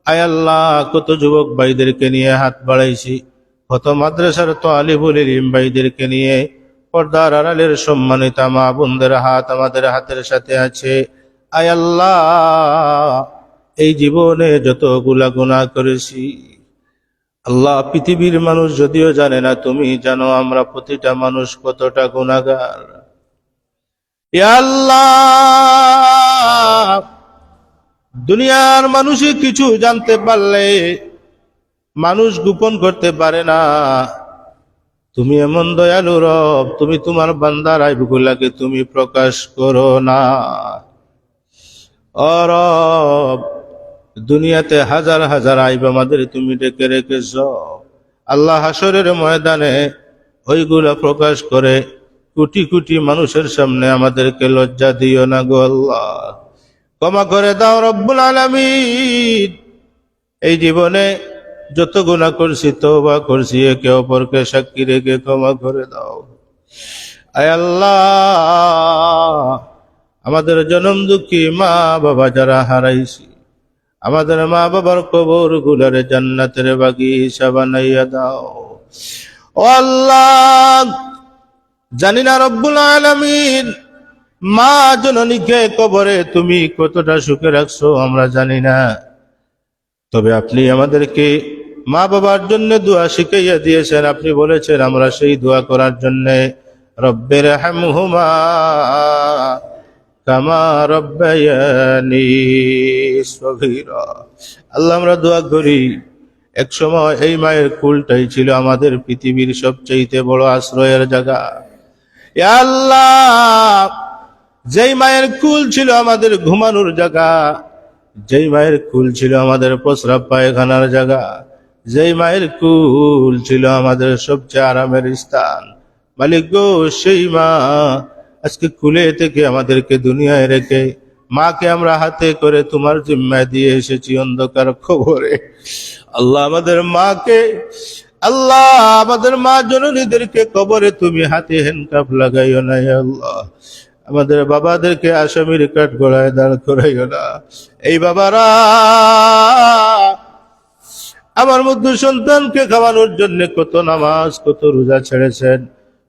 আয় আল্লাহ, কত যুবক ভাইদেরকে নিয়ে হাত বাড়াইছি, কত মাদ্রাসার তালিবুল ইলম ভাইদেরকে নিয়ে, পর্দার আড়ালের সম্মানিত মা বোনদের হাত আমাদের হাতের সাথে আছে। আয় আল্লাহ, এই জীবনে যতগুলা গুনাহ করেছি, আল্লাহ, পৃথিবীর মানুষ যদিও জানে না, তুমি জানো আমরা প্রতিটা মানুষ কতটা গুনাহগার। ইয়া আল্লাহ, দুনিয়ার মানুষে কিছু জানতে পারলে মানুষ গোপন করতে পারে না। তুমি এমন দয়ালু রব, তুমি তোমার বান্দার আইবগুলাকে তুমি প্রকাশ করো না। ও রব, দুনিয়াতে হাজার হাজার আইব আমাদের তুমি ডেকে রেখেছ, আল্লাহ, হাসরের ময়দানে ওইগুলা প্রকাশ করে কোটি কোটি মানুষের সামনে আমাদেরকে লজ্জা দিও না গো আল্লাহ। ক্ষমা করে দাও রব্বুল আলামিন। এই জীবনে যত গুনাহ করছি, তওবা করছি, একে অপরকে সাক্ষী রেখে ক্ষমা করে দাও। আয় আল্লাহ, আমাদের জনম দুঃখী মা বাবা যারা হারাইছি, আমাদের মা বাবার কবর গুলারে জান্নাতের বাগিচা বানাইয়া দাও। ও আল্লাহ, জানি না রব্বুল আলামিন, মা জননীকে কবরে তুমি কতটা সুখে রাখছো আমরা জানি না, তবে আপনি আমাদেরকে মা বাবার জন্য দোয়া শিখাইয়া দিয়েছেন। আপনি বলেছেন আমরা সেই দোয়া করার জন্য, রব্বির হামহুমা কামা রব্বায়ানি সগীরা। আল্লাহ, আমরা দোয়া করি, এক সময় এই মায়ের কুলটাই ছিল আমাদের পৃথিবীর সবচেয়ে বড় আশ্রয়ের জায়গা। ইয়া আল্লাহ, যেই মায়ের কুল ছিল আমাদের ঘুমানোর জায়গা, যেই মায়ের কুল ছিল আমাদের প্রস্রাব পায়খানার জায়গা, যেই মায়ের কুল ছিল আমাদের সবচেয়ে আরামের স্থান, মালিক গো, সেই মা আজকে কুলে থেকে আমাদেরকে দুনিয়ায় রেখে, মাকে আমরা হাতে করে তোমার জিম্মায় দিয়ে এসেছি অন্ধকার খবরে। আল্লাহ, আমাদের মাকে, আল্লাহ, আমাদের মা জননীদেরকে কবরে তুমি হাতে হ্যান্ডকাপ লাগাইও না। আল্লাহ, আমাদের বাবাদেরকে আসামির কাঠ গড়ায় দাঁড় করাইও না। এই বাবারা আমার মধ্যে সন্তানকে খাওয়ানোর জন্য কত নামাজ, কত রোজা ছেড়েছেন,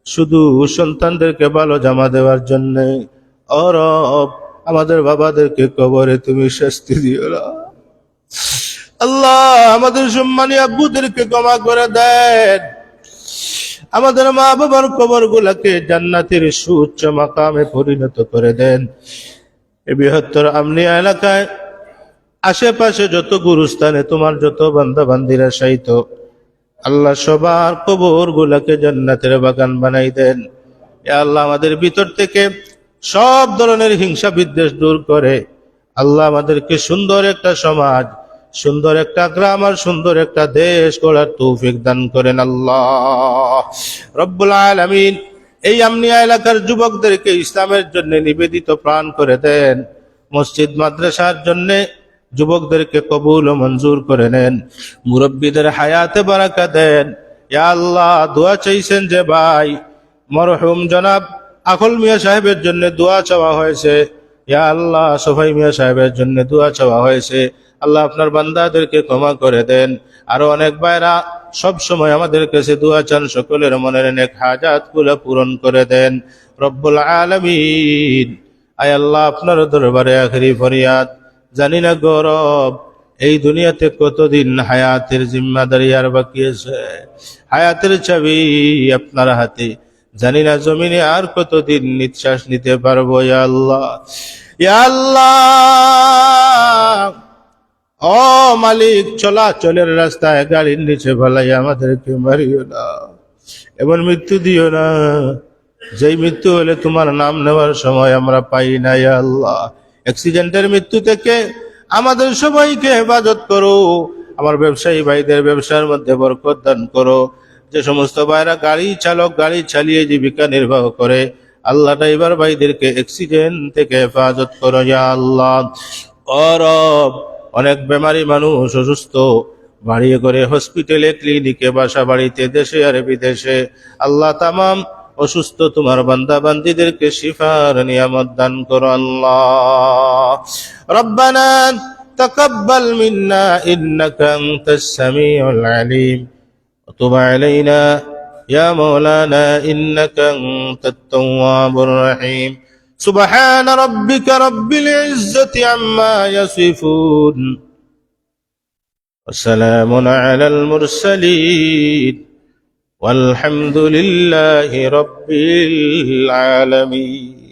শুধু সন্তানদেরকে ভালো জামা দেওয়ার জন্য। ও রব, আমাদের বাবাদেরকে কবরে তুমি শাস্তি দিও না। আল্লাহ, আমাদের সম্মানী আব্বুদেরকে ক্ষমা করে দেন। আমাদের মা বাবার কবর গুলাকে জান্নাতের সুউচ্চ মাকামে পরিণত করে দেন। এই বৃহত্তর আমনিয়া এলাকায় আশেপাশে যত গুরুস্থানে তোমার যত বান্দা বান্দিরা শায়িত, আল্লাহ, সবার কবর গুলাকে জান্নাতের বাগান বানাই দেন। ইয়া আল্লাহ, আমাদের ভিতর থেকে সব ধরনের হিংসা বিদ্বেষ দূর করে আল্লাহ আমাদেরকে সুন্দর একটা সমাজ, সুন্দর একটা গ্রাম আর সুন্দর একটা দেশ গড়ার তৌফিক দান করেন আল্লাহ রব্বুল আলামিন। এই আমনিয়া এলাকার যুবকদেরকে ইসলামের জন্য নিবেদিত প্রাণ করে দেন। মসজিদ মাদ্রাসার জন্য যুবকদেরকে কবুল ও মঞ্জুর করে নেন। মুরব্বীদের হায়াতে বারাকা দেন। ইয়া আল্লাহ, দোয়া চাইছেন যে ভাই মরহুম জনাব আখল মিয়া সাহেবের জন্য দোয়া চাওয়া হয়েছে, ইয়া আল্লাহ, সফাই মিয়া সাহেবের জন্য দোয়া চাওয়া হয়েছে, আল্লাহ আপনার বান্দাদেরকে ক্ষমা করে দেন। আরো অনেক ভাইরা সব সময় আমাদের কাছে দোয়া চান, সকলের মনের নেক হাজাত গুলো পূরণ করে দেন রব্বুল আলামিন। আয় আল্লাহ, আপনার দরবারে আখেরি ফরিয়াদ, জানি না গৌরব এই দুনিয়াতে কতদিন হায়াতের জিম্মাদারি আর বাকি আছে, হায়াতের চাবি আপনার হাতে, জানি না জমিনে আর কতদিন নিঃশ্বাস নিতে পারবো। ইয়া আল্লাহ, ইয়া আল্লাহ, ও মালিক, চলাচলের রাস্তায় গাড়ির নিচে ফেলাই আমাদেরকে মারিও না, এমন মৃত্যু দিও না যেই মৃত্যু হলে তোমার নাম নেওয়ার সময় আমরা পাই না। ইয়া আল্লাহ, অ্যাক্সিডেন্টের মৃত্যু থেকে আমাদের সবাইকে হেফাজত করো, আমার ব্যবসায়ী ভাইদের ব্যবসার মধ্যে বরকত দান করো। যে সমস্ত ভাইরা গাড়ি চালক, গাড়ি চালিয়ে জীবিকা নির্বাহ করে, আল্লাহ ড্রাইভার ভাইদেরকে অ্যাক্সিডেন্ট থেকে হেফাজত করো। ইয়া আল্লাহ, ও রব, অনেক বেমারি মানুষ অসুস্থ, বাড়িয়ে করে হসপিটালে, ক্লিনিকে, বাসা বাড়িতে, দেশে আর বিদেশে, আল্লাহ তামাম অসুস্থ তোমার বান্দা বান্দিদেরকে শিফার নিয়ামত দান করো। আল্লাহ রব্বানা তাকাব্বাল মিন্না ইন্নাকা আনতাস সামিউল আলিম ওয়া তুব আলাইনা ইয়া মাওলানা ইন্নাকা আনতাত তাওয়াবুর রহিম। সুবহান রাব্বিকা রাব্বিল ইজ্জাতি আম্মা ইয়াসিফুন ওয়া সালামুন আলাল মুরসালিন والحمد لله رب العالمين।